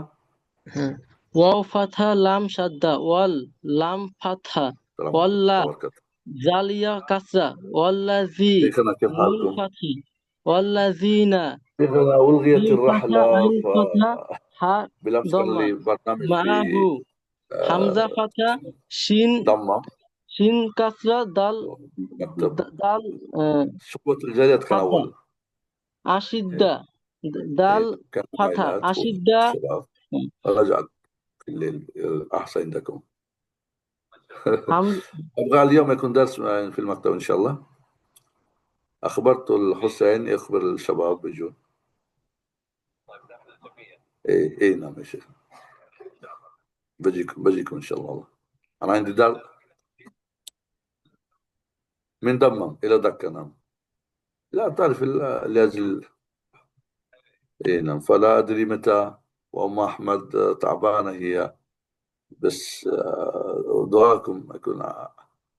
হ্যাঁ। ওয়াও ফাথা লাম শাদ্দা ওয়াল, লাম ফাথা ওয়াল্লা, তাবারাকাত। জালিয়া কাসরা ওয়াল্লাজি, দেখে না কে নুন ফালতুম। ফাথি والذين شيخنا ألغيت ميم فتحة الرحلة عين فتحة حاء بالأمس كان ضمة لي برنامج معه في حمزة فتحة شين ضمة شين كسرة دال مكتب دال شقوة الجاليات كان حدة أول أشدة دال كان فتحة عائلات أشدة وشباب رجعت في الليل أحسن عندكم حمز أبغى اليوم يكون درس في المكتب إن شاء الله. أخبرت الحسين يخبر الشباب بيجون. إيه نعم يا شيخ بجيكم إن شاء الله. أنا عندي دار من دمم إلى دكة نعم. لا تعرف لأجل إيه نعم فلا أدري متى. وأم أحمد تعبانة هي بس دعاكم يكون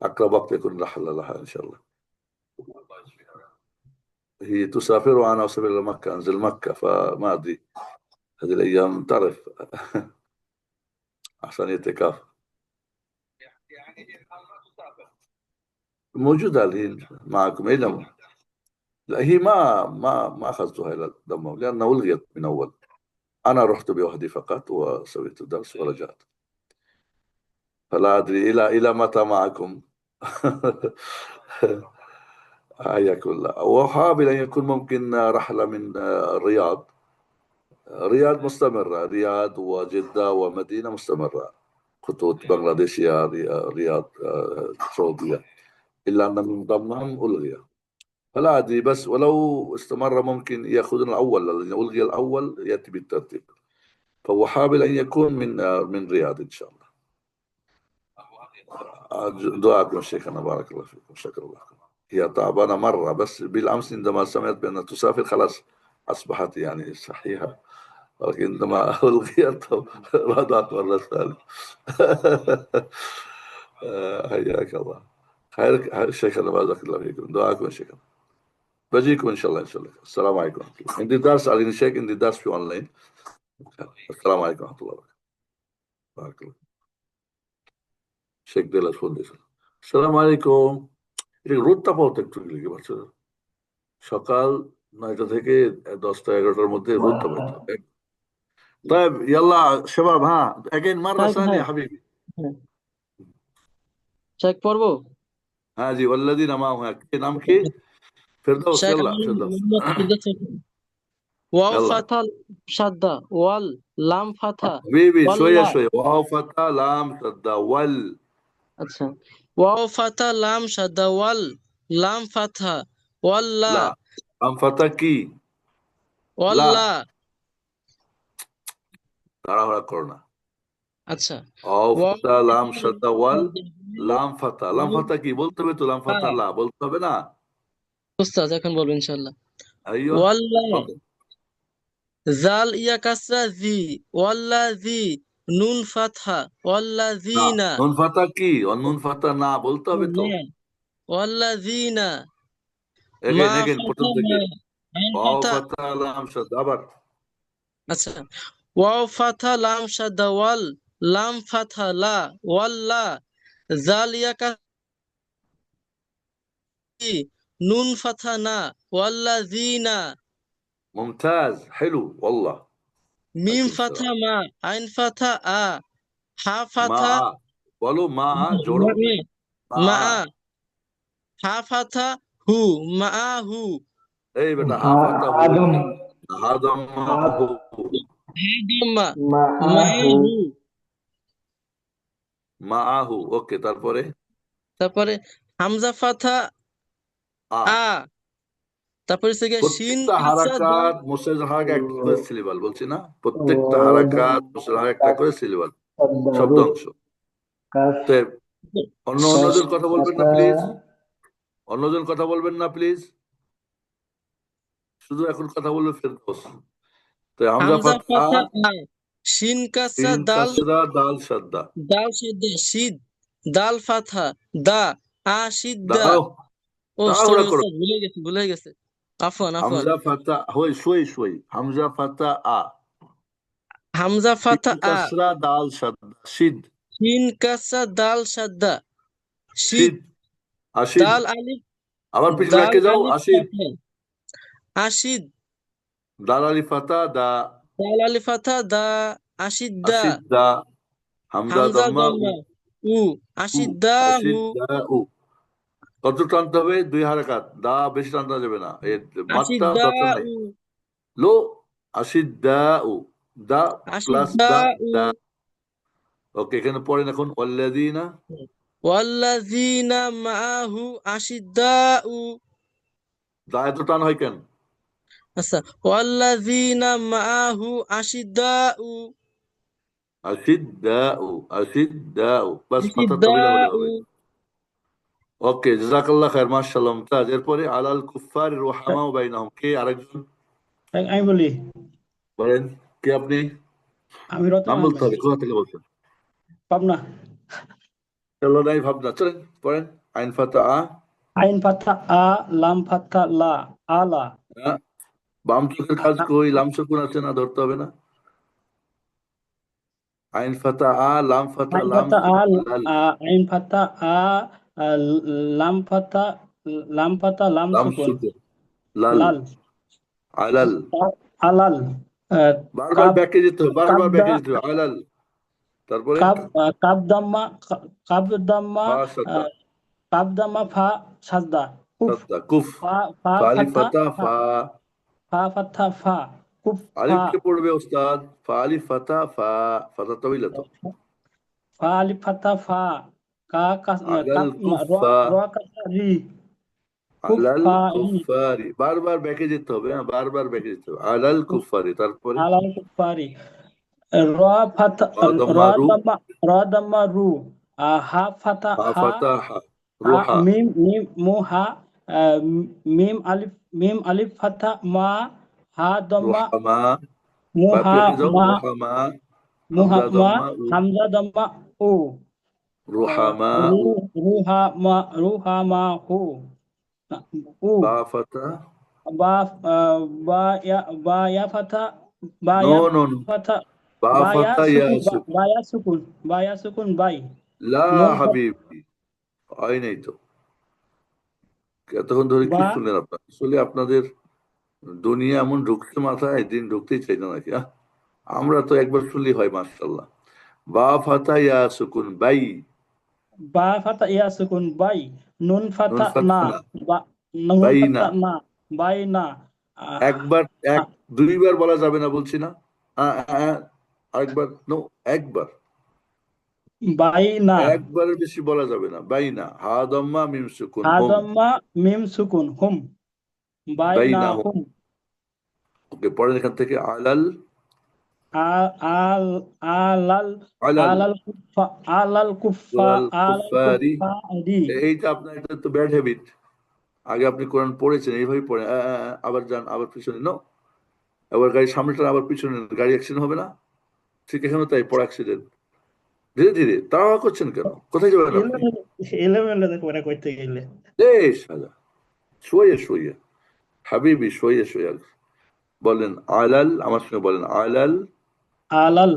أقرب وقت يكون رحلة لها إن شاء الله. هي تسافر وأنا أسافر إلى مكة أنزل مكة فما أدري هذه الأيام تعرف عشان يتكاف موجودة الحين معكم إيه نعم. لا هي ما أخذتها إلى الدمام لأنها ألغيت من أول. أنا رحت بوحدي فقط وسويت الدرس ورجعت فلا أدري إلى متى معكم. حياكم الله. وحابب أن يكون ممكن رحلة من الرياض. رياض مستمرة رياض وجدة ومدينة مستمرة خطوط بنغلاديشية رياض سعودية إلا أن من ضمنهم ألغي فلا أدري بس ولو استمر ممكن يأخذون الأول لأن ألغي الأول يأتي بالترتيب فهو حابب أن يكون من رياض إن شاء الله. دعاكم شيخنا بارك الله فيكم شكرا لكم. هي تعبانة مرة بس بالأمس عندما سمعت بأنها تسافر خلاص أصبحت يعني صحيحة ولكن عندما ألغيت رضعت مرة ثانية. حياك الله. خير شيخنا بارك الله فيكم دعاكم شيخنا بجيكم إن شاء الله السلام عليكم ورحمة الله. عندي درس على شيخ عندي درس في أونلاين. السلام عليكم ورحمة الله وبركاته. بارك الله শেখ দেলাস ফাউন্ডেশন। আসসালামু আলাইকুম। এটা রোদটা পাও তো একটু লিখে পাচ্ছ সকাল 9টা থেকে 10টা 11টার মধ্যে রোদটা পাইতো। طيب يلا شباب ها اجين مرة طيب ثانية هاي حبيبي. চেক পড়বো ها جي والذين معه نام كي فردوس শেখ يلا আমি فردوس ওয়াও يلا ফাথা শাদ্দা ওয়াল লাম ফাথা حبيبي شوية ওয়াল্লা شوية واو فتى لام تدا ول আচ্ছা ওয়াও ফাথা লাম শাদ্দা ওয়াল লাম ফাথা ওয়াল্লা لا لام فتى كي ওয়াল্লা لا তাড়াহুড়া করো না। আচ্ছা واو ওয়াও فتى لام شدة ول لام فتى لام فتى কি বলতে হবে তো লাম ফাতা লা বলতে হবে না। উস্তাদ এখন বলবো ইনশাআল্লাহ ايوه ওয়াল্লা تفضل জাল ইয়া কাসরা জি ওয়াল্লা জি নুন ফাতহা ওয়াল্লাযিনা নুন ফাতা কি নুন ফাতা না বলতে হবে তো। না ওয়াল্লাযিনা মা এগেন প্রথম ফাতা থেকে মা আইন ওয়াও ফাতা ফাতা লাম শাদ আবার আচ্ছা ওয়াও ফাথা লাম শাদা ওয়াল লাম ফাথা লা ওয়াল্লা জাল ইয়া কাসরি নুন ফাথা না ওয়াল্লাযিনা ممتاز حلو والله মিম عليكم ফাথা السلام মা আইন ফাথা আ হা مع ফাথা বলো মা জোড়ো মা মা হা ফাথা হু মা হু এই বেটা হা ফাতা হু আদম হাদম হু মা মাহু হু মাআহু ওকে তারপরে তারপরে হামজা ফাথা আ আ তারপরে হচ্ছে গিয়ে শিন প্রত্যেকটা কাসরা দাল হারাকাত মুসের হারাকা একটা করে সিলেবাল বলছি না প্রত্যেকটা হারাকাত মুসের হারাকা একটা করে সিলেবাল শব্দাংশ। তো অন্যজন কথা বলবেন না প্লিজ অন্যজন কথা বলবেন না প্লিজ শুধু এখন কথা বলবে ফেরদৌস। তো হামজা হামজা ফাতহা ফাথা আ শিন কাসরা সিন দাল কাসরা দাল শাদ্দা দাল শাদ্দা শিদ দাল ফাথা দা আশিদ্দা দাও ও তাড়াহুড়া সরি করো। ওস্তাদ ভুলে গেছে আফওয়ান হামজা ফাতা হই শুই হামজা ফাতা আ হামজা ফাথা সিন আ কাসরা দাল শাদ্দা শিদ শিন কাসরা দাল শাদ্দা শিদ শিদ আশিদ দাল আলিফ আবার পিছনে দাল রেখে যাও আলিফ আশিদ ফাথা আশিদ, দাল আলিফ ফাতা দা, দাল আলিফ ফাথা দা, আশিদ্দা, আশিদ্দা, হামজা হামজা দম্মা উ, দম্মা উ, উ, আশিদ্দা হু, আশিদ্দা উ। কত টানতে হবে? 2 হারাকাত। দা বেশি টানতে যাবে না, এর মাত্রা আশিদ্দা দরকার নাই। উ, লো, আশিদ্দা উ, দা প্লাস আশিদ্দা দা, উ, দা। ওকে, এখানে পড়েন এখন ওয়াল্লাযিনা। ওয়াল্লাযীনা মাআহু আশিদ্দা উ, দা এত টান হয় কেন? আচ্ছা, ওয়াল্লাযীনা মাআহু আশিদ্দা উ, আশিদ্দা উ, আশিদ্দা উ, বাস ফাতা আশিদ্দা তবিলা হলে উ। হবে। ওকে, জাযাকাল্লাহ খায়ের, মাশাআল্লাহ, মুমতাজ। এরপরে আলাল কুফফারি রুহামাউ বাইনাহুম, কে আরেকজন আমি বলি, বলেন, কে আপনি? আমি রতন নাম আহমেদ বলতে হবে, কোথা থেকে বলছেন? পাবনা। চলো নাই ভাবনা, চলেন পড়েন। আইন ফাতা আ, আইন ফাথা আ, লাম ফাথা লা, আলা। হ্যাঁ, বাম চোখের কাজ কই? লাম সুকুন আছে না, ধরতে হবে না। আইন ফাতা আ, লাম ফাতা, আইন লাম ফাথা আ, সুকুন, লাল, আইন ফাথা আ, আ, লাম ফাথা, লাম ফাথা, লাম লাম সুকুন, সুকুন, লাল, লাল, আলাল। আলাল, বারবার কাব, ব্যাকে যেতে হবে, বারবার কাবদা, ব্যাকে যেতে হবে, আলাল। তারপরে কাব দাম্মা, কাব দাম্মা, ফা সাদা, কাব দাম্মা ফা সাজদা, কুফ, সাদা, কুফ, ফা, ফা ফালি ফাথা, ফাতা ফা, ফা ফাথা ফা, কুফ আলিফ ফা, কে পড়বে ওস্তাদ? ফালি ফাতা ফা, ফাতা তবিলা তো। ফা আলিফ ফাথা ফা, কা আলাল র, কুফা, র কাসরা রি, কুফ আলাল ফা রি, কুফারি, বারবার ব্যাকে যেতে হবে, হ্যাঁ, বারবার ব্যাকে যেতে হবে, আলাল কুফ কুফারি। তারপরে আলাল কুফারি, র ফাথা, র দম্মা রু, দাম্মা, র দাম্মা রু, হা ফাথা হা হা, ফাতা হা, রুহা, মিম, মিম মু হা, আহ, মিম আলিফ, মিম আলিফ ফাথা মা, হা দম্মা, রুহামা, মু হা ব্যাকে যাও, মা, রুহামা, মু হা হামজা মা, দম্মা উ, হামজা দম্মা ও, রুহামা রু, উ, রুহা মা হু, উ, বা ফাতা, বা, বা ইয়া, বা ইয়া ফাথা, বা নো ইয়া নো নো, ফাথা, বা বা ইয়া ফাতা ইয়া সুকুন, সুকুন, বা ইয়া সুকুন, বা ইয়া সুকুন বাই, লা নুন হাবিবি, হয় নাই তো। এতক্ষণ ধরে কি বা, শুনলেন আপনার? আসলে আপনাদের দুনিয়া এমন ঢুকছে মাথায়, দিন ঢুকতেই চাই না নাকি? আমরা তো একবার শুনলেই হয়, মাশাআল্লাহ। বা ফাতা ইয়া সুকুন বাই, বা ফাথা ইয়া সুকুন বাই, নুন নুন ফাথা না, ফাতা না, বা, নুন বাই ফাথা না। না, বাই না, আহ, একবার, এক, আহ, দুইবার বলা যাবে না বলছি না। আরেকবার, নো, একবার, বাই না, একবারের বেশি বলা যাবে না। বাই না, হা দম্মা মিম সুকুন হুম, হাদম্মা মিম সুকুন হুম, বাই বাই না না হুম। হুম, ওকে, পরের এখান থেকে আলাল, আল, আলাল, আলাল, আলাল কুফা, আলাল কুফা, আলাল আলাল কুফারি। কুফারি, এইটা আপনার, এটা তো ব্যাড হ্যাবিট। আগে আপনি কোরআন পড়েছেন, এইভাবে পড়েন, আবার যান, আবার পিছনে, নো, আবার গাড়ি সামনে টান, আবার পিছনে, গাড়ি অ্যাক্সিডেন্ট হবে না? ঠিক এখানে তাই, পড়া অ্যাক্সিডেন্ট। ধীরে ধীরে, তাড়াহুড়া করছেন কেন? কোথায় যাবেন আপনি? এলোমেলো করে করতে গেলে। এই শালা, শোয়ে শোয়ে, হাবিবি, শোয়ে শোয়ে। বলেন আলাল, আমার সঙ্গে বলেন, আলাল আলাল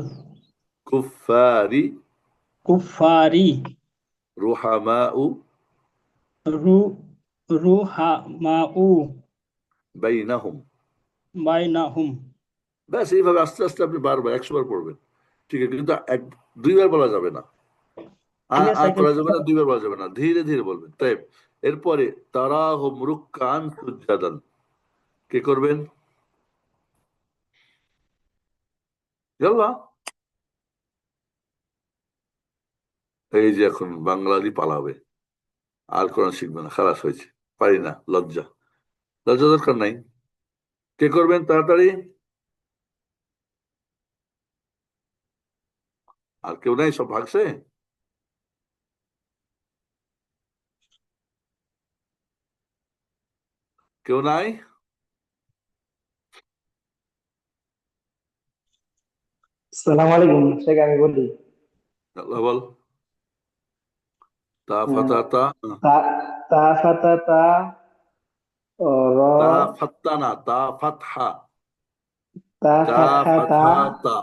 কুফারি কুফারি, রুহামাউ রু, রুহা মাউ বাইনাহুম। বাইনাহুম, ব্যাস, এইভাবে আস্তে আস্তে আপনি বারবার 100 বার পড়বেন। ঠিক আছে, কিন্তু দুইবার বলা যাবে না, ঠিক আছে করা যাবে না, দুইবার বলা যাবে না, ধীরে ধীরে বলবেন। তাই এরপরে তারাহুম রুক্কান সুজ্জাদান, কে করবেন? ইয়াল্লা। এই যে এখন বাঙালি পালাবে, আর কোরআন শিখবে না, খালাস হয়েছে, পারি না, লজ্জা, লজ্জা দরকার নাই। কে করবেন তাড়াতাড়ি? আর কেউ নাই, সব ভাগছে। কেউ নাই? সালাম আলাইকুম শেখ, আমি বলি। আল্লাহ বল। তা হ্যাঁ, ফাতা তা, তা, তা ফাতা তা, ও, র, তা ফাত্তা না, তা ফাতহা, তা তা ফাতহা তা, ফাতহা তা,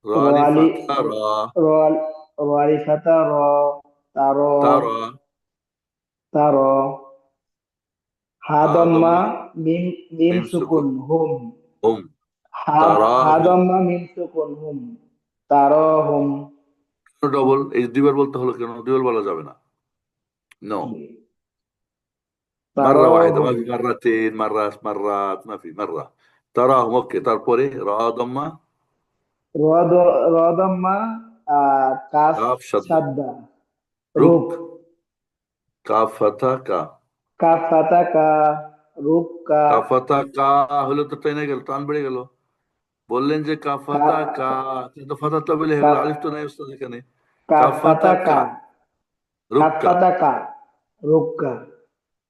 র রালি আলি, ফাতহা রা, র, র আলি ফাতা র, তার, তারা, তার, হা হা দম্মা দম্মা মিম মিম মিম সুকুন সুকুন হুম হুম হা হা তারাহুম দম্মা মিম সুকুন হুম তারাহুম ডবল এই দুইবার বলতে হলো কেন দুইবার বলা যাবে না নো مرة واحدة ما তারাহুম في مرتين مرات ما في مرة تراهم اوكي তারপরে রা দম্মা র দম্মা কাফ কাফ শাদ্দা সাদ্দা রুক রুক কাফ ফাতা কা কাফ ফাতা কা রুক কা কাফাতা কা হলো তো টেনে গেল টান বেড়ে গেল বললেন যে কাফাতা কা- কা কিন্তু ফাতা তো বলে হয়ে গেল কা- আলিফ তো নাই উস্তাদ এখানে কাফ কাফাতা ফাতা কা কা কাফ রুক্কা ফাতা কা রুক কা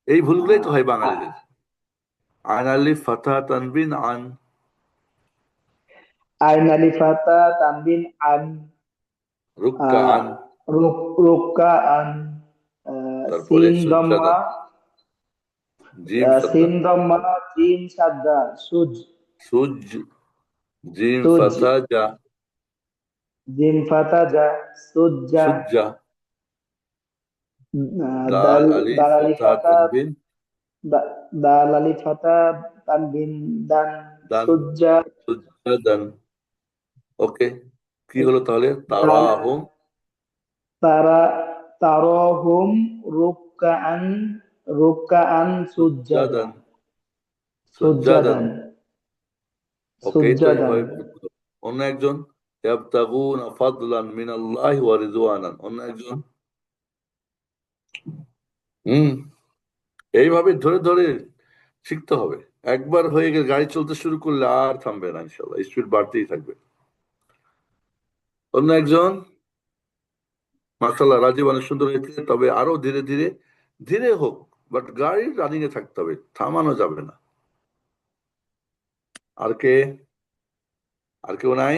এই ভুলগুলোই তো হয় আ- বাঙালিদের আন আলিফ ফাতা তানবিন আন আইন আলি ফাতা তানবিন আন রুক্কা আন রুক কা আন তারপরে সিন দম্মা সুজ্জাদান জিম সাদ্দা সিন দম্মা জিম সাদ্দা সুজ সুজ জিম সুজ ফাতা জা জিম ফাতা যা সুজ্জা সুজ্জা দাল দাল আলিফ দাল আলি ফাতা ফাতা তানবিন দাল আলি ফাতা তানবিন দান দান সুজ্জা সুজ্জাদান ওকে কি হলো তাহলে দাল তারাহুম তারা তারহুম রুকআন রুকআন সুজ্জাদা সুজ্জাদান সুজ্জাদান সুজ্জাদান ওকে তো সুজ্জাদান এইভাবে অন্য একজন ইয়াবতাগুনা ফাদলান মিনাল্লাহি ওয়া রিদওয়ানান অন্য একজন হুম এইভাবে ধরে ধরে শিখতে হবে একবার হয়ে গেলে গাড়ি চলতে শুরু করলে আর থামবে না ইনশাআল্লাহ স্পিড বাড়তেই থাকবে অন্য একজন মাশাআল্লাহ রাজীব অনেক সুন্দর হয়েছে তবে আরো ধীরে ধীরে ধীরে হোক বাট গাড়ি রানিং এ থাকতে হবে থামানো যাবে না আর কে আর কেউ নাই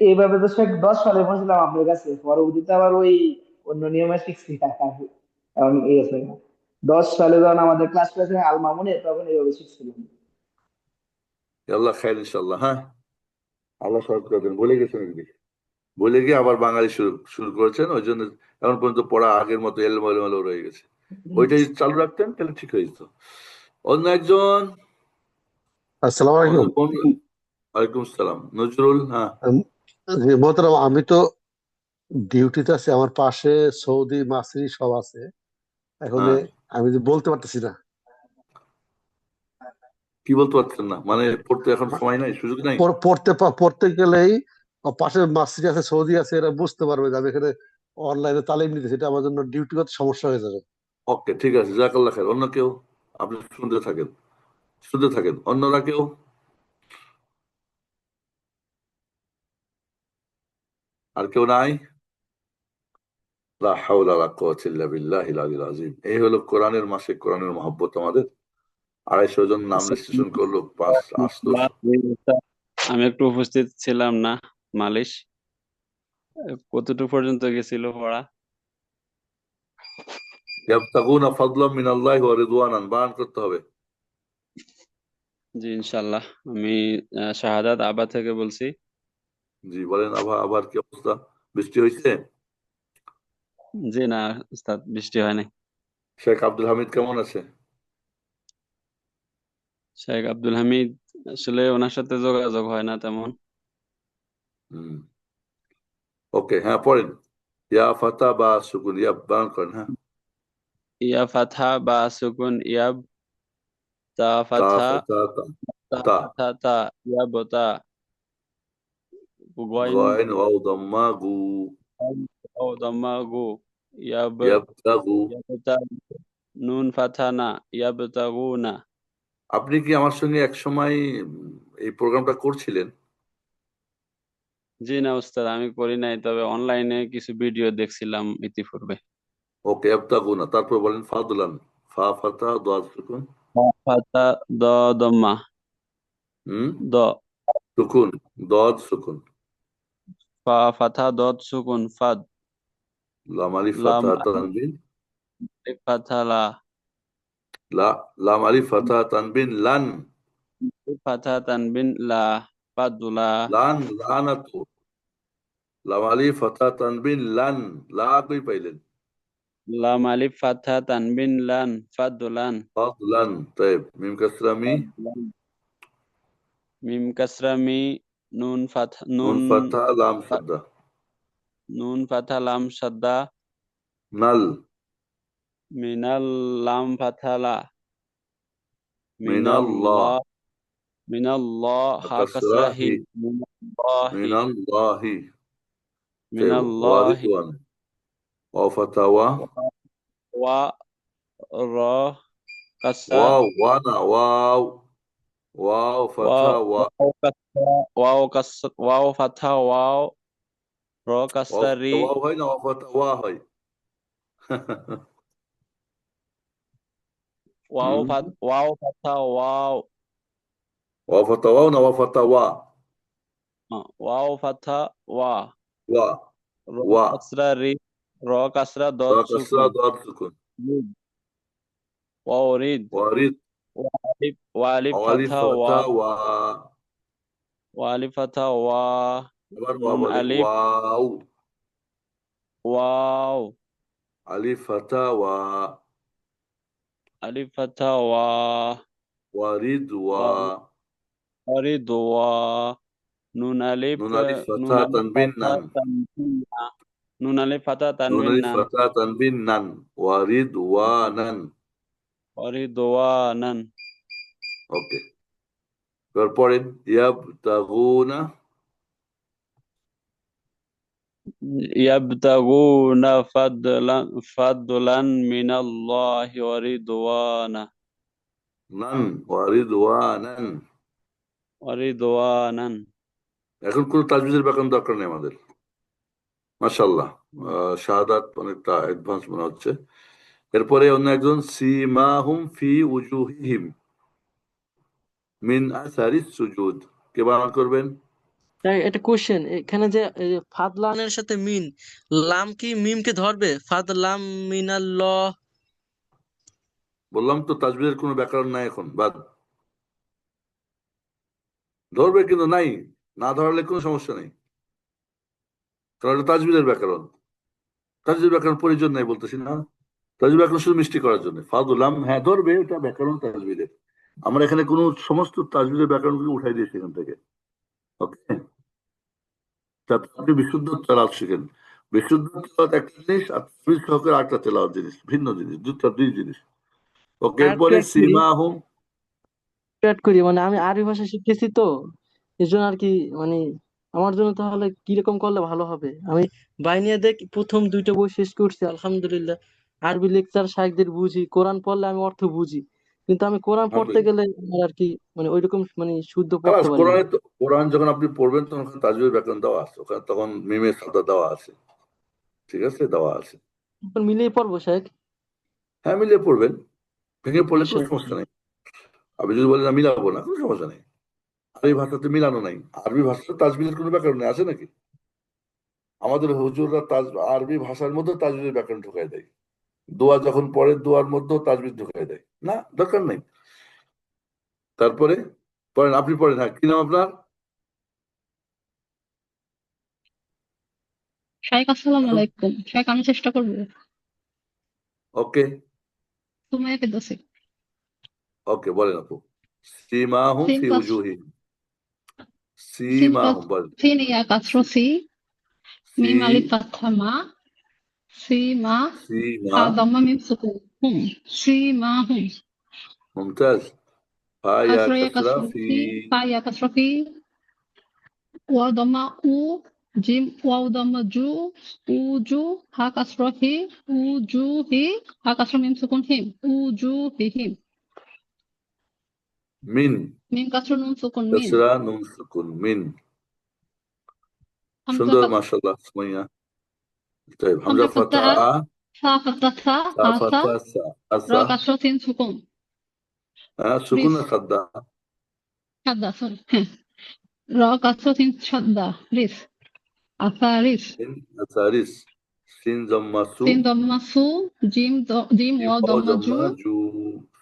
এইভাবে তো শেখ 10 সালে পড়ছিলাম আপনার কাছে পরবর্তীতে আবার ওই অন্য নিয়মে শিখছি কারণ এই আছে 10 সালে যখন আমাদের ক্লাসে আল মামুনে তখন এইভাবে শিখছিলাম আল্লাহ খাইর ইনশাআল্লাহ হ্যাঁ আল্লাহ সহজ করে দেন বলে গেছেন একদিন বলে গিয়ে আবার বাঙালি শুরু শুরু করেছেন ওই জন্য এখন পর্যন্ত পড়া আগের মতো এলোমেলো রয়ে গেছে ওইটা যদি চালু রাখতেন তাহলে ঠিক হয়ে যেত অন্য একজন আসসালামু অন্য আলাইকুম। কোন ওয়ালাইকুম সালাম নজরুল হ্যাঁ উম, জি মোহতারাম, আমি তো ডিউটিতে আছি, আমার পাশে সৌদি মাসরি সব আছে। এখন হ্যাঁ আমি যে বলতে পারতেছি না, কি বলতে পারছেন না মানে পড়তে এখন সময় নাই সুযোগ নাই পড়তে গেলেই পাশে মাসরি আছে, সৌদি আছে, এরা বুঝতে পারবে যে আমি এখানে অনলাইনে তালিম নিতেছি, এটা আমার জন্য ডিউটিগত সমস্যা হয়ে যাবে। ওকে ঠিক আছে জাজাকাল্লাহ খাইর অন্য কেউ আপনি শুনতে থাকেন অন্যরা কেউ আর কেউ নাই লা হাওলা ওয়ালা কুওয়াতা ইল্লা বিল্লাহিল আলিয়্যিল আযীম এই হলো কোরআনের মাসে কোরআনের মহব্বত আমাদের 250 জন নাম রেজিস্ট্রেশন করলো 5 আসলো আমি একটু উপস্থিত ছিলাম না, মালিশ। কতটুকু পর্যন্ত গেছিল পড়া? ইয়াবতাগুনা ফাদলাম মিনাল্লাহি ওয়া রিদওয়ানান বায়ান করতে হবে জি ইনশাল্লাহ। আমি শাহাদাত আবা থেকে বলছি। জি বলেন আবার কি অবস্থা বৃষ্টি হয়েছে জি না উস্তাদ, বৃষ্টি হয় নাই। শেখ আব্দুল হামিদ কেমন আছে শেখ আব্দুল হামিদ, আসলে ওনার সাথে যোগাযোগ হয় না তেমন। হুম ওকে হ্যাঁ পড়েন ইয়া ফাতা বা সুকুন ইয়া বায়ান করেন হ্যাঁ ইয়া ফাতহা বা সুকুন ইয়াব, তা তা ফাতহা ফাতা তা তা তা ফাতহা তা, ইয়াব তা, গয়েন গয়েন ওয়াও দম্মা গু ও দাম্মা গু, ইয়াব ইয়াবতাগু ইয়াবতা, নুন ফাতহা না, ইয়াবতাগুনা। আপনি কি আমার সঙ্গে এক সময় এই প্রোগ্রামটা করছিলেন জি না উস্তাদ, আমি করি নাই, তবে অনলাইনে কিছু ভিডিও দেখছিলাম ইতিপূর্বে। ওকে ইয়াবতাগুনা তারপর বলেন ফাদলান ফা ফাতা দাদ সুকুন ফাতা দ দম্মা, হুম দ সুকুন দাদ সুকুন ফা ফাথা দদ সুকুন ফাদ, লাম আলিফ লাম ফাতা তানবিন আলিফ ফাথা লা, লা লাম আলিফ ফাতা তানবিন লান আলিফ ফাথা তানবিন লা, ফাদুলা, লান লানাতু লাম আলিফ ফাতা তানবিন লান লা কই পাইলেন লাম আলিফ ফাতহা তানবিন লান ফাদলান ফাদলান। طيب মিম কাসরা মি, মিম কাসরা মি, নুন ফাতহা নুন ফাতহা লাম সাদা, নুন ফাতহা লাম সাদ্দা, নাল, মিনাল লাম ফাতহা লা, মিনাল্লাহ, মিনাল্লাহ হা কাসরা কাসরা হি, হি, মিনাল্লাহি, মিনাল্লাহি। طيب মিনাল্লাহি, ওয়ারিদওয়ান, ওয়া ফাতাওয়া, ওয়া র কাসরা, ওয়াও ওয়াও, ওয়াও ফাতহা ওয়া, ওয়াও ফাতহা ওয়াও, র কাসরা রি, ওয়াও হয় না ওয়া ফাতহা ওয়া হয়? ওয়াও ফাতহা ওয়াও, ওয়া ফাতহা ওয়াও না ওয়া ফাতহা ওয়া? ওয়াও ফাতহা ওয়া, ওয়া, র ওয়া, কাসরা রি, র কাসরা রা দদ কাসরা সুকুন, দাদ সুকুন, ওয়াও রিদ, ওয়ারিদ, ওয়ালিফ আলিফ ফাতহা ওয়া, ফাতহা ওয়া, ওয়ালিফ ফাতহা ওয়া, আবার ওয়া নুন বলেন, আলিফ ওয়াও, ওয়াও, আলিফ ফাতহা ওয়া, আলিফ ফাতহা ওয়া, ওয়ারিদ ওয়া, ওয়ারিদ ওয়া, নুন আলিফ নুন আলিফ ফাতহা তানবিন ফাতহা নান, তানবিন না, নুন আলিফ ফাতহা নুন তানবিন আলিফ নান, ফাতহা তানবিন নান, ওয়ারিদ ওয়া নান। ওয়ারিদ ওয়া নান। ওকে, এবার পড়েন, ইয়াবতাগুনা, ইয়াবতাগুনা ফাদলান মিনাল্লাহি ওয়া রিদওয়ানা, নান, ওয়ারিদ ওয়া নান। ওয়া রিদওয়ানান। এখন কোনো তাজবিজের ব্যাকরণ দরকার নেই আমাদের, মাশাআল্লাহ। শাহাদাত অনেকটা অ্যাডভান্স মনে হচ্ছে। এরপরে অন্য একজন, সীমাহুম ফি উজুহিহিম মিন আসারিস সুজুদ, কে বানান করবেন? একটা কোশ্চেন, এখানে যে এই যে ফাদলানের সাথে মিন, লাম কি মিমকে ধরবে? ফাদলাম মিনাল্লাহ। বললাম তো তাজবিজের কোনো ব্যাকরণ নাই এখন, বাদ। ধরবে কিন্তু নাই, না ধরলে কোনো সমস্যা নেই, কারণ এটা তাজবিজের ব্যাকরণ। তাজবিজের ব্যাকরণ প্রয়োজন নাই বলতেছি না, তাজবিজ ব্যাকরণ শুধু মিষ্টি করার জন্য। ফাদুলাম হ্যাঁ ধরবে, এটা ব্যাকরণ তাজবিজের। আমরা এখানে কোনো সমস্ত তাজবিজের ব্যাকরণগুলো উঠাই দিয়েছি এখান থেকে। ওকে, যাতে আপনি বিশুদ্ধ তেলাওয়াত শিখেন। বিশুদ্ধ তেলাওয়াত একটা জিনিস, আর তাজবিজ সহকারে আরেকটা তেলাওয়াত জিনিস, ভিন্ন জিনিস, দুই জিনিস। ওকে, আর একটু এরপরে সীমাহুম, অ্যাড করি, মানে আমি আরবি ভাষা শিখতেছি তো, এই জন্য আর কি, মানে আমার জন্য তাহলে কিরকম করলে ভালো হবে? আমি বাইনিয়া দেখ প্রথম 2টা বই শেষ করছি আলহামদুলিল্লাহ। আরবি লেকচার শাইখদের বুঝি, কোরআন পড়লে আমি অর্থ বুঝি, কিন্তু আমি কোরআন পড়তে গেলে আমার আর কি মানে ওইরকম মানে শুদ্ধ পড়তে খালাস, পারি না। কোরআন যখন আপনি পড়বেন তখন ওখানে তাজবিজের ব্যাকরণ দেওয়া আছে, ওখানে তখন মিমের সাদা দেওয়া আছে, ঠিক আছে, দেওয়া আছে। এখন মিলিয়ে পড়বো শেখ, হ্যাঁ, মিলিয়ে পড়বেন, ভেঙে পড়লে কোনো ইনশাআল্লাহ। সমস্যা নেই। আপনি যদি বলেন না মিলাবো না, কোনো সমস্যা নেই। আরবি ভাষাতে মিলানো নাই, আরবি ভাষাতে তাজবিজের কোনো ব্যাকরণ নেই, আছে নাকি? আমাদের হুজুররা আরবি ভাষার মধ্যে তাজবিজের ব্যাকরণ ঢুকাই দেয়, দোয়া যখন পড়ে দোয়ার মধ্যেও তাজবিজ ঢুকাই দেয়, না দরকার নেই। তারপরে পড়েন, আপনি পড়েন। হ্যাঁ, কি নাম আপনার? শাইখ আসসালামু আলাইকুম। শাইখ আমি চেষ্টা করবো। ওকে, সুমাইয়া ফেরদৌসী। ওকে বলেন আপু। সীমাহুম সিন ফি কাস উজুহিহিম, সিন কাস সীমাহুম বলেন। সিন ইয়া কাসরো সি, সি, মিম আলিফ ফাতহা মা, সি মা, সীমা, হা দাম্মা মিম সুকুন হুম, সি মা হুম, মুমতাজ। ফা ইয়া কাসরো ইয়া কাসরা কাসরো ফি, সি, ফা ইয়া কাসরো ফি, ওয়া দাম্মা উ, জিম ওয়াও দাম্মা জু, উ জু, হা কাসরো হি, উ জু হি, হা কাসরো মিম সুকুন হিম, উ জু হি হিম, মিন মিম কাসরো নুন সুকুন মিন, কাসরা নুন সুকুন মিন। হামজা সুন্দর, মাশাআল্লাহ সুমাইয়া। طيب হামজা হামজা ফাতা, ফাতহা সা ফাতহা সা, সা হা সা, ফাতা সা, র আসা, কাসরো সিন সুকুন, সুকুন রিস না সাদ্দা? সাদা সরি হ্যাঁ, র কাসরো সিন সাদা, রিস আসারিস, সিন আসারিস, সিন জম্মা সু, সিন দম্মা সু, জিম জিম ওয়াও ওয়াও দম্মা জু, জম্মা জু,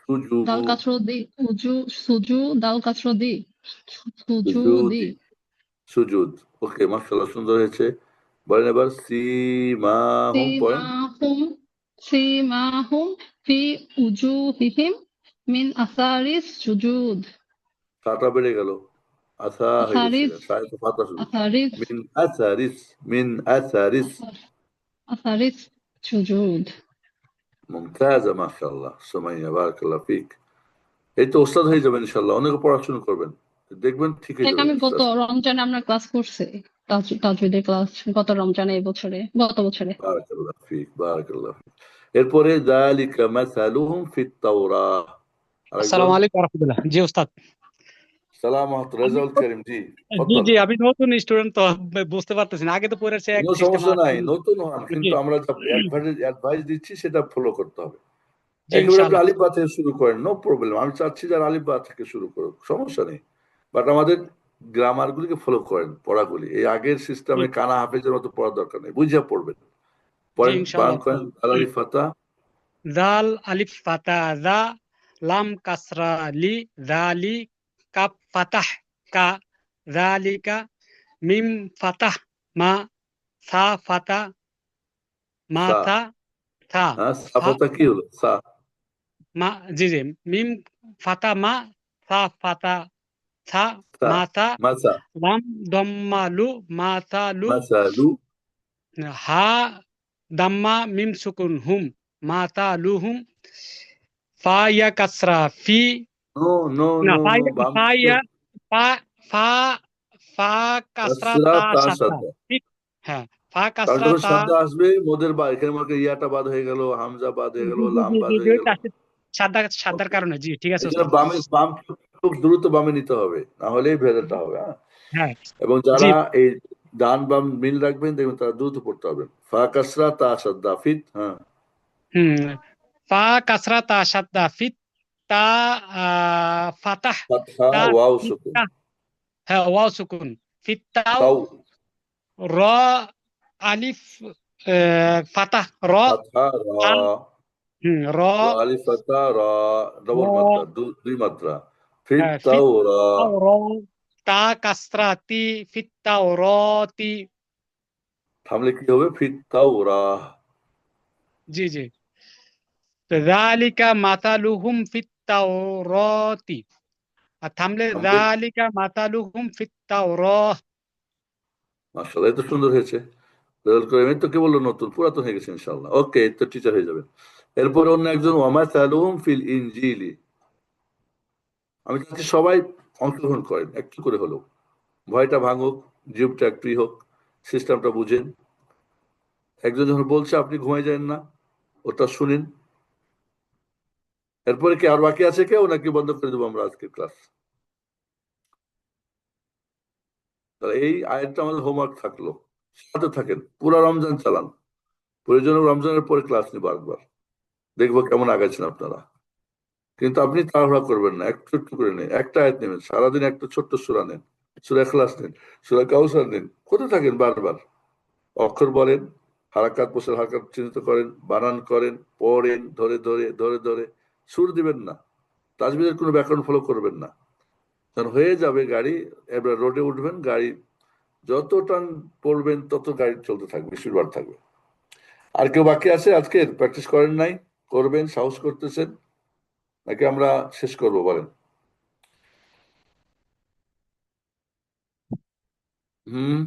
সুজু, দাল কাসরো দি, উজু সুজু, দাল কাসরো দি, সুজু দি, সুজুদি, সুজুদ। ওকে, মাশাআল্লাহ সুন্দর হয়েছে। বলেন এবার সীমাহুম পড়েন। সীমাহুম سيماهم في وجوههم من أثر السجود সাটা বেড়ে গেল, আসা হয়ে أثر গেছে, সায় তো ফাতা শুরু, أثر মিন আসারিস, মিন আসারিস, أثر السجود মুমতাজ, মাশাআল্লাহ, সুমাইয়া, বারাকাল্লাহ ফিক। এই তো ওস্তাদ হয়ে যাবেন ইনশাআল্লাহ, অনেক পড়াশোনা করবেন, দেখবেন ঠিক হয়ে এটা যাবে আমি আস্তে গত আস্তে। রমজানে আমরা ক্লাস করছি তাজউদের ক্লাস গত রমজানে এই বছরে গত বছরে বারাকাল্লাহ ফিক, বারাকাল্লাহ ফিক। এরপরে যালিকা মাসালুহুম ফিত তাওরাহ। আরেকজন, আসসালামু আলাইকুম রহমতুল্লাহ। জি ওস্তাদ, সালাম আলাইকুম, রেজাউল করিম, জি জি তফাদ্দল। জি আমি নতুন স্টুডেন্ট তো বুঝতে পারতেছি না, আগে তো পড়েছে এক কোনো সিস্টেম সমস্যা আছে। নাই, নতুন হন, জি কিন্তু আমরা অ্যাডভাইস দিচ্ছি সেটা ফলো করতে হবে। জি একেবারে আপনি ইনশাআল্লাহ। আলিফ বা থেকে শুরু করেন, নো প্রবলেম, আমি চাচ্ছি যারা আলিফ বা থেকে শুরু করুক, সমস্যা নেই, বাট আমাদের গ্রামার গুলিকে ফলো করেন, পড়াগুলি এই আগের জি সিস্টেমে কানা হাফেজের মতো পড়ার দরকার নেই, বুঝিয়ে পড়বেন। জি পড়েন, বানান ইনশাআল্লাহ। করেন, আলিফ ফাতা, জাল আলিফ ফাতা জা, লাম কাসরা লি, জালি, কাপ ফাতাহ কা, জালিকা, মিম ফাতাহ মা, সা ফাতা মা সা, থা থা, হ্যাঁ সা ফা ফাতা কি হলো, সা, মা, জি জি, মিম ফাতা মা, সা ফাতা থা, সা, মাথা, মাসা, লাম দম্মালু, মাথালু, মাসালু, হা দাম্মা মিম সুকুন হুম, মাতালুহুম, ফা ইয়া কাসরা ফি, নো নো না নো ফা নো, বাম ফা দিকে ইয়া ফা ফা ফা কাসরা কাসরা তা তা সাদা, সাদা, ঠিক, হ্যাঁ, ফা কারণ কাসরা যখন তা, সাদা আসবে মোদের বা এখানে মনে করেন ইয়াটা বাদ হয়ে গেল, হামজা বাদ হয়ে গেল, জি জি লাম জি বাদ জি জি, হয়ে গেল। ওইটা আসলে সাদার ওকে, কারণে, জি ঠিক আছে এই জন্য ওস্তাদ। বাম খুব দ্রুত বামে নিতে হবে, না হলেই ভেজালটা হবে, হ্যাঁ। হ্যাঁ এবং জি, যারা এই ডান বাম মিল রাখবেন দেখবেন তারা দ্রুত পড়তে পারবেন। ফা কাসরা তা সাদ্দা ফিত, হ্যাঁ, হুম, ফা কাসরা তা সাদা ফিত, তা ফাতাহ, ফাতহা তা ওয়াও সুকুন, ফিত্তা, হ্যাঁ ওয়াও সুকুন, ফিত্তাও, তাও র আলিফ ফাতাহ র, ফাতহা রা, তা, র রা আলিফ ফাতহা রা, ডবল মাত্রা, র, দুই মাত্রা, ফিত হ্যাঁ, তাও রা, ফিত্তাও র, তা কাসরা তি, ফিত্তাও র তি, থামলে কি হবে, ফিত তাও রা। জি জি, যালিকা মাতালুহুম ফিত্তাওরাতি, আর থামলে থামলে, যালিকা মাতালুহুম ফিত্তাওরাহ। মাশাআল্লাহ, এত সুন্দর হয়েছে। রেজাল্ট করে আমি তো কে বললো নতুন, পুরাতন হয়ে গেছে ইনশাআল্লাহ, ওকে, তো টিচার হয়ে যাবেন। এরপরে অন্য একজন, ওয়ামা সালুম ফিল ইনজিলি। আমি চাচ্ছি সবাই অংশগ্রহণ করেন একটু করে হলেও, ভয়টা ভাঙুক, জিভটা একটু হোক, সিস্টেমটা বুঝেন। একজন যখন বলছে আপনি ঘুমাই যান না, ওটা শুনেন। এরপরে কি আর বাকি আছে কেউ, নাকি বন্ধ করে দেবো আমরা আজকের ক্লাস? তাহলে এই আয়াতটা আমাদের হোমওয়ার্ক থাকলো, সাথে থাকেন, পুরো রমজান চালান, প্রয়োজনে রমজানের পরে ক্লাস নিবো একবার, দেখবো কেমন আগাচ্ছেন আপনারা। কিন্তু আপনি তাড়াহুড়া করবেন না, একটু একটু করে নেন, একটা আয়াত নেবেন, সারাদিন একটা ছোট্ট সূরা নেন, সূরা ইখলাস নেন, সূরা কাউসার নেন, কোথায় থাকেন বারবার, অক্ষর বলেন, হারাকাত পোষার হারাকাত চিহ্নিত করেন, বানান করেন, পড়েন, ধরে ধরে ধরে ধরে, সুর দিবেন না, তাজবিদের কোনো ব্যাকরণ ফলো করবেন না। যখন হয়ে যাবে গাড়ি, এবার রোডে উঠবেন, গাড়ি যত টান পড়বেন তত গাড়ি চলতে থাকবে, স্পিড থাকবে। আর কেউ বাকি আছে আজকের প্র্যাকটিস করেন নাই, করবেন, সাহস করতেছেন, নাকি আমরা শেষ করব বলেন? হুম,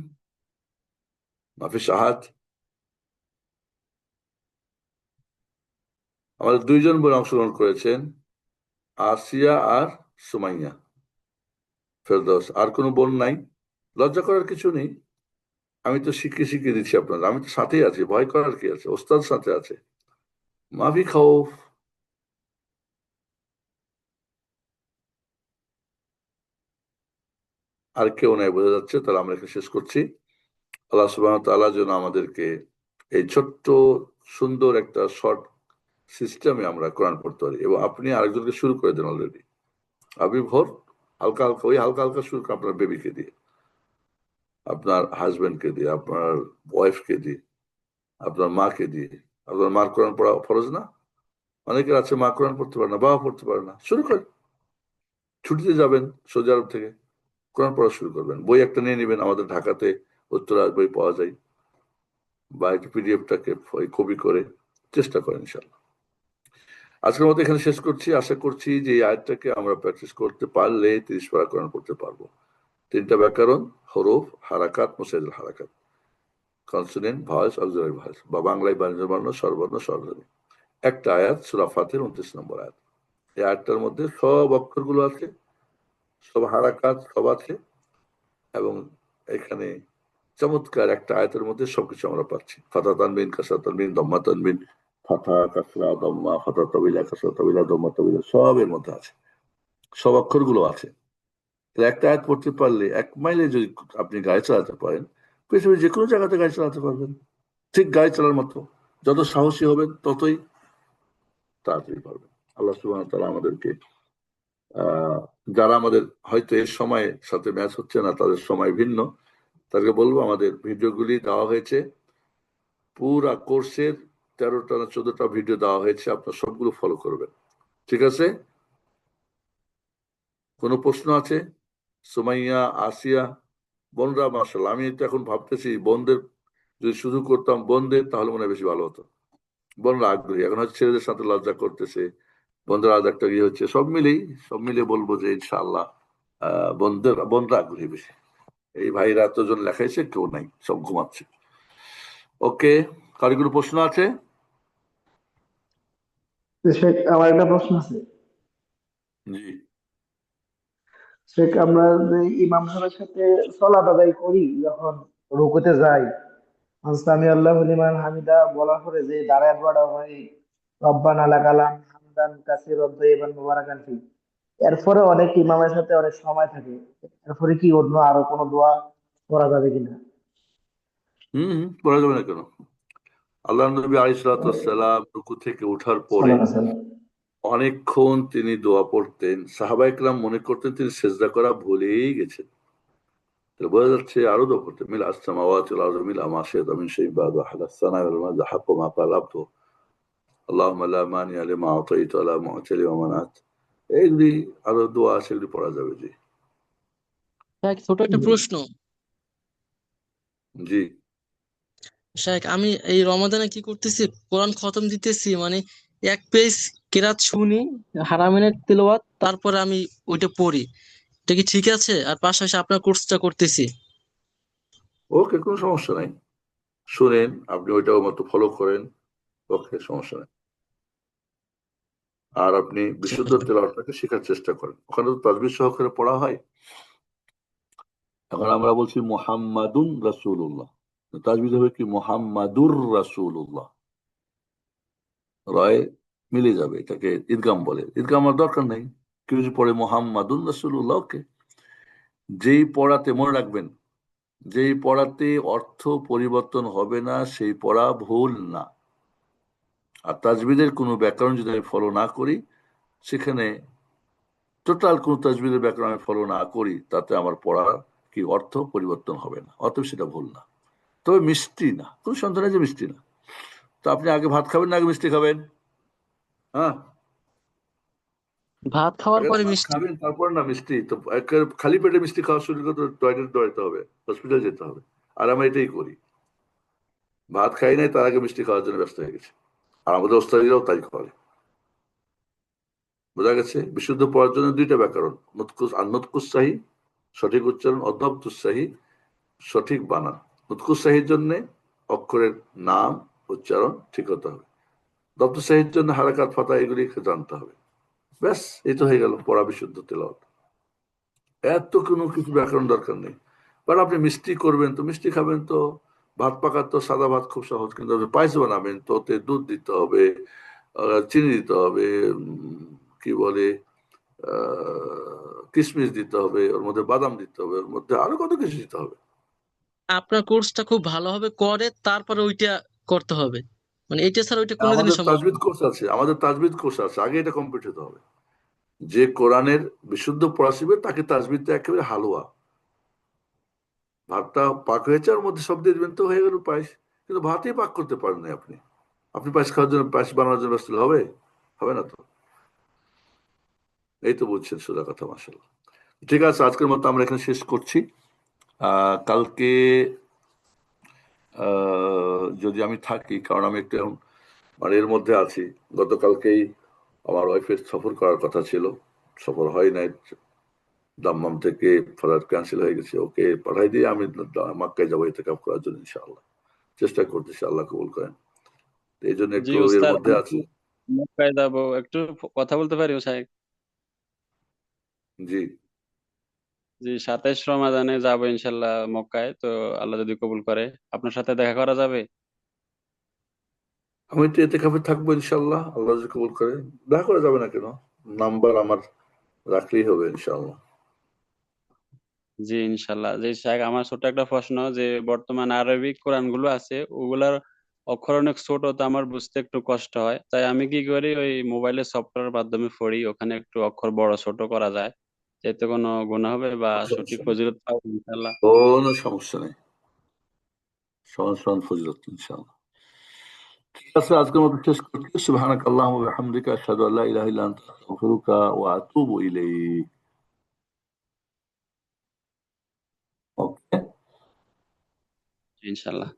মাফি সাহাদ, আমাদের দুইজন বোন অংশগ্রহণ করেছেন, আসিয়া আর সুমাইয়া, ফেরদৌস। আর কোনো বোন নাই? লজ্জা করার কিছু নেই, আমি তো শিখিয়ে শিখিয়ে দিচ্ছি আপনাদের, আমি তো সাথেই আছি, ভয় করার কি আছে, ওস্তাদ সাথে আছে, মাফি খাউফ। আর কেউ নাই বোঝা যাচ্ছে, তাহলে আমরা এখানে শেষ করছি। আল্লাহ সুবহানাহু ওয়া তাআলা যেন আমাদেরকে এই ছোট্ট সুন্দর একটা শর্ট সিস্টেমে আমরা কোরআন পড়তে পারি। এবং আপনি আরেকজনকে শুরু করে দেন অলরেডি, আপনি ভোর হালকা হালকা, ওই হালকা হালকা শুরু করেন আপনার বেবিকে দিয়ে, আপনার হাজবেন্ডকে দিয়ে, আপনার ওয়াইফকে দিয়ে, আপনার মাকে দিয়ে। আপনার মার কোরআন পড়া ফরজ না? অনেকের আছে মা কোরআন পড়তে পারে না, বাবা পড়তে পারে না, শুরু করেন। ছুটিতে যাবেন সৌদি আরব থেকে, কোরআন পড়া শুরু করবেন, বই একটা নিয়ে নেবেন, আমাদের ঢাকাতে উত্তরা বই পাওয়া যায়, বা একটু পিডিএফটাকে কপি করে চেষ্টা করেন ইনশাআল্লাহ। আজকের মতো এখানে শেষ করছি। আশা করছি যে এই আয়াতটাকে আমরা প্র্যাকটিস করতে পারলে 30 পারা কোরআন পড়তে পারবো। 3টা ব্যাকরণ, হরফ, হারাকাত, মুসাইদুল হারাকাত, কনসোনেন্ট, ভয়েস, অক্সিলারি ভয়েস, বা বাংলায় ব্যঞ্জন বর্ণ, স্বরবর্ণ, স্বরধ্বনি। একটা আয়াত সূরা ফাতিহার 29 নম্বর আয়াত। এই আয়াতটার মধ্যে সব অক্ষরগুলো আছে, সব হারাকাত সব আছে, এবং এখানে চমৎকার একটা আয়াতের মধ্যে সবকিছু আমরা পাচ্ছি। ফাতা তানবিন, কাসরা তানবিন, দম্মা তানবিন, ফাতা কাসরা দম্মা, ফাতা তাবিলা, কাসরা তাবিলা, দম্মা তাবিলা, সব এর মধ্যে আছে, সব অক্ষরগুলো আছে। একটা আয়াত পড়তে পারলে 1 মাইলে যদি আপনি গাড়ি চালাতে পারেন, পৃথিবীর যে কোনো জায়গাতে গাড়ি চালাতে পারবেন, ঠিক গাড়ি চালার মতো। যত সাহসী হবেন ততই তাড়াতাড়ি পারবেন। আল্লাহ সুবহানাহু ওয়া তাআলা আমাদেরকে যারা আমাদের হয়তো এর সময় সাথে ম্যাচ হচ্ছে না, তাদের সময় ভিন্ন, তাদেরকে বলবো আমাদের ভিডিওগুলি দেওয়া হয়েছে, পুরা কোর্সের 13টা না 14টা ভিডিও দেওয়া হয়েছে, আপনার সবগুলো ফলো করবেন। ঠিক আছে? কোনো প্রশ্ন আছে? সুমাইয়া, আসিয়া, বোনরা মাশাআল্লাহ, আমি তো এখন ভাবতেছি বোনদের যদি শুধু করতাম বোনদের, তাহলে মনে হয় বেশি ভালো হতো। বোনরা আগ্রহী, এখন হচ্ছে ছেলেদের সাথে লজ্জা করতেছে, বোনদের আজ একটা ইয়ে হচ্ছে, সব মিলিয়ে বলবো যে ইনশাআল্লাহ বোনরা আগ্রহী বেশি। এই ভাইরা এতজন লেখাইছে, কেউ নাই, সব ঘুমাচ্ছে। ওকে, কারো কোনো প্রশ্ন আছে? শেখ, আমার একটা প্রশ্ন আছে। জি। শেখ, আমরা যে ইমাম সাহেবের সাথে সালাত আদায় করি, যখন রুকুতে যাই, সামি আল্লাহু লিমান হামিদা বলার পরে যে দাঁড়ায় দোয়াটা হয়, রব্বানা লাকাল হামদান কাসীরান তাইয়িবান মুবারাকান ফি, এরপরে অনেক ইমামের সাথে অনেক সময় থাকে, এরপরে কি অন্য আরো কোনো দোয়া করা যাবে কিনা? বলা যাবে না কেন? আল্লাহ নবী আলাইহিস সালাতু ওয়াস সালাম রুকু থেকে ওঠার পরে সাল্লাল্লাহু আলাইহি ওয়াসাল্লাম। অনেকক্ষণ তিনি দোয়া পড়তেন, সাহাবায়ে কেরাম মনে করতেন তিনি সেজদা করা ভুলেই গেছেন। তাহলে বোঝা যাচ্ছে আরো দোয়া করতেন, মিল আসসামাওয়াতি ওয়াল আরদি মিল মা শি'তা মিন শাইইন বা'দা হালাস সানা ওয়াল মাযা হাক্কু মা ক্বালাবতু আল্লাহুম্মা লা মানি'a লিমা আ'তাইতা ওয়া লা মু'তি লিমা মানাত। এইগুলি আরো দোয়া আছে, এগুলি পড়া যাবে। জি শেখ, ছোট একটা প্রশ্ন। জি। শেখ, আমি এই রমাদানে কি করতেছি, কোরআন খতম দিতেছি, মানে 1 পেজ কেরাত শুনি, হারামিনের তেলাওয়াত, তারপরে আমি ওইটা পড়ি। এটা কি ঠিক আছে? আর পাশাপাশি আপনার কোর্সটা করতেছি। ওকে, কোনো সমস্যা নাই, শুনেন আপনি ওইটাও মতো ফলো করেন, ওকে সমস্যা নাই। আর আপনি বিশুদ্ধ তেলাওয়াতটাকে শেখার চেষ্টা করেন, ওখানে তো তাজবিদ সহকারে পড়া হয়। এখন আমরা বলছি মুহাম্মাদুন রাসূলুল্লাহ, তাজবিদ হবে কি মুহাম্মাদুর রাসূলুল্লাহ, রায় মিলে যাবে, এটাকে ঈদগাম বলে। ঈদগাম আমার দরকার নেই, কেউ যদি পড়ে মুহাম্মাদুন রাসূলুল্লাহ, ওকে। যেই পড়াতে, মনে রাখবেন, যেই পড়াতে অর্থ পরিবর্তন হবে না সেই পড়া ভুল না। আর তাজবিদের কোনো ব্যাকরণ যদি আমি ফলো না করি, সেখানে টোটাল কোনো তাজবিদের ব্যাকরণ আমি ফলো না করি, তাতে আমার পড়া কি অর্থ পরিবর্তন হবে না, অতএব সেটা ভুল না। তবে মিষ্টি না, কোনো সন্দেহ নেই যে মিষ্টি না। তো আপনি আগে ভাত খাবেন না আগে মিষ্টি খাবেন? হ্যাঁ, ভাত খাওয়ার আগে পরে ভাত মিষ্টি? খাবেন তারপর না মিষ্টি? তো একেবারে খালি পেটে মিষ্টি খাওয়া শুরু করতে টয়লেট দৌড়াতে হবে, হসপিটাল যেতে হবে। আর আমরা এটাই করি, ভাত খাই নাই তার আগে মিষ্টি খাওয়ার জন্য ব্যস্ত হয়ে গেছে। আর আমাদের ওস্তাদিরাও তাই করে। বোঝা গেছে? বিশুদ্ধ পড়ার জন্য 2টা ব্যাকরণ, নুতকুস সাহি সঠিক উচ্চারণ, অদবতুস সাহি সঠিক বানান। নুতকুস সাহির জন্য অক্ষরের নাম উচ্চারণ ঠিক হতে হবে, দবতুস সাহির জন্য হারাকাত ফাতা এগুলি জানতে হবে। ব্যাস, এই তো হয়ে গেল পড়া বিশুদ্ধ তেলাওয়াত। এত কোনো কিছু ব্যাকরণ দরকার নেই। বাট আপনি মিষ্টি করবেন তো মিষ্টি খাবেন, তো ভাত পাকার তো সাদা ভাত খুব সহজ, কিন্তু আপনি পায়েস বানাবেন তো ওতে দুধ দিতে হবে, চিনি দিতে হবে, কি বলে, কিশমিশ দিতে হবে, ওর মধ্যে বাদাম দিতে হবে, ওর মধ্যে আরো কত কিছু দিতে হবে। আপনার কোর্সটা খুব ভালোভাবে করে তারপরে ওইটা করতে হবে, মানে এইটা ছাড়া ওইটা কোনোদিনই আমাদের সম্ভব না। তাজবিদ কোর্স আছে, আগে এটা কমপ্লিট হতে হবে। যে কোরআনের বিশুদ্ধ পড়া শিখবে তাকে তাজবিদটা একেবারে হালুয়া, ভাতটা পাক হয়েছে ওর মধ্যে সব দিয়ে দেবেন তো হয়ে গেল পায়েস। কিন্তু ভাতই পাক করতে পারেন না আপনি, আপনি পায়েস খাওয়ার জন্য, পায়েস বানানোর জন্য ব্যস্ত হলে হবে? হবে না তো। এই তো বুঝছেন সোজা কথা, মাশাআল্লাহ। ঠিক আছে, আজকের মতো আমরা এখানে শেষ করছি। কালকে যদি আমি থাকি, কারণ আমি একটু মানে এর মধ্যে আছি। গতকালকেই আমার ওয়াইফের সফর করার কথা ছিল, সফর হয় নাই, দাম্মাম থেকে ফ্লাইট ক্যান্সেল হয়ে গেছে। ওকে পাঠাই দিয়ে আমি মক্কায় যাবো ইতিকাফ করার জন্য ইনশাআল্লাহ। চেষ্টা করতেছি, আল্লাহ কবুল করেন। এই জন্য জি একটু এর উস্তাদ, মধ্যে আছি। মক্কায় যাবো, একটু কথা বলতে পারি শাহেখ? জি, জি 27 রমাদানে যাবো ইনশাল্লাহ মক্কায়, তো আল্লাহ যদি কবুল করে আপনার সাথে দেখা করা যাবে? আমি তো ইতিকাফে থাকবো ইনশাআল্লাহ, আল্লাহ যদি কবুল করে। দেখা করা যাবে না কেন, নাম্বার আমার রাখলেই হবে ইনশাআল্লাহ। জি ইনশাল্লাহ। যে শাহেখ, আমার ছোট একটা প্রশ্ন, যে বর্তমান আরবিক কোরআন গুলো আছে ওগুলার অক্ষর অনেক ছোট, তো আমার বুঝতে একটু কষ্ট হয়, তাই আমি কি করি, ওই মোবাইলের সফটওয়্যারের মাধ্যমে পড়ি, ওখানে একটু অক্ষর বড় ছোট করা যায়, এতে কোনো গুনাহ হবে বা সঠিক সমস্যা নেই, ফজিলত পাবো ইনশাল্লাহ? কোনো সমস্যা নেই, সমান সমান ফজিলত ইনশাআল্লাহ। ঠিক আছে, আজকের মতো শেষ করছি। সুবহানাক আল্লাহুম্মা ওয়া বিহামদিকা আশহাদু আল্লা ইলাহা ইল্লা আনতা আস্তাগফিরুকা ওয়া আতুবু ইলাইক। ওকে। ইনশাল্লাহ।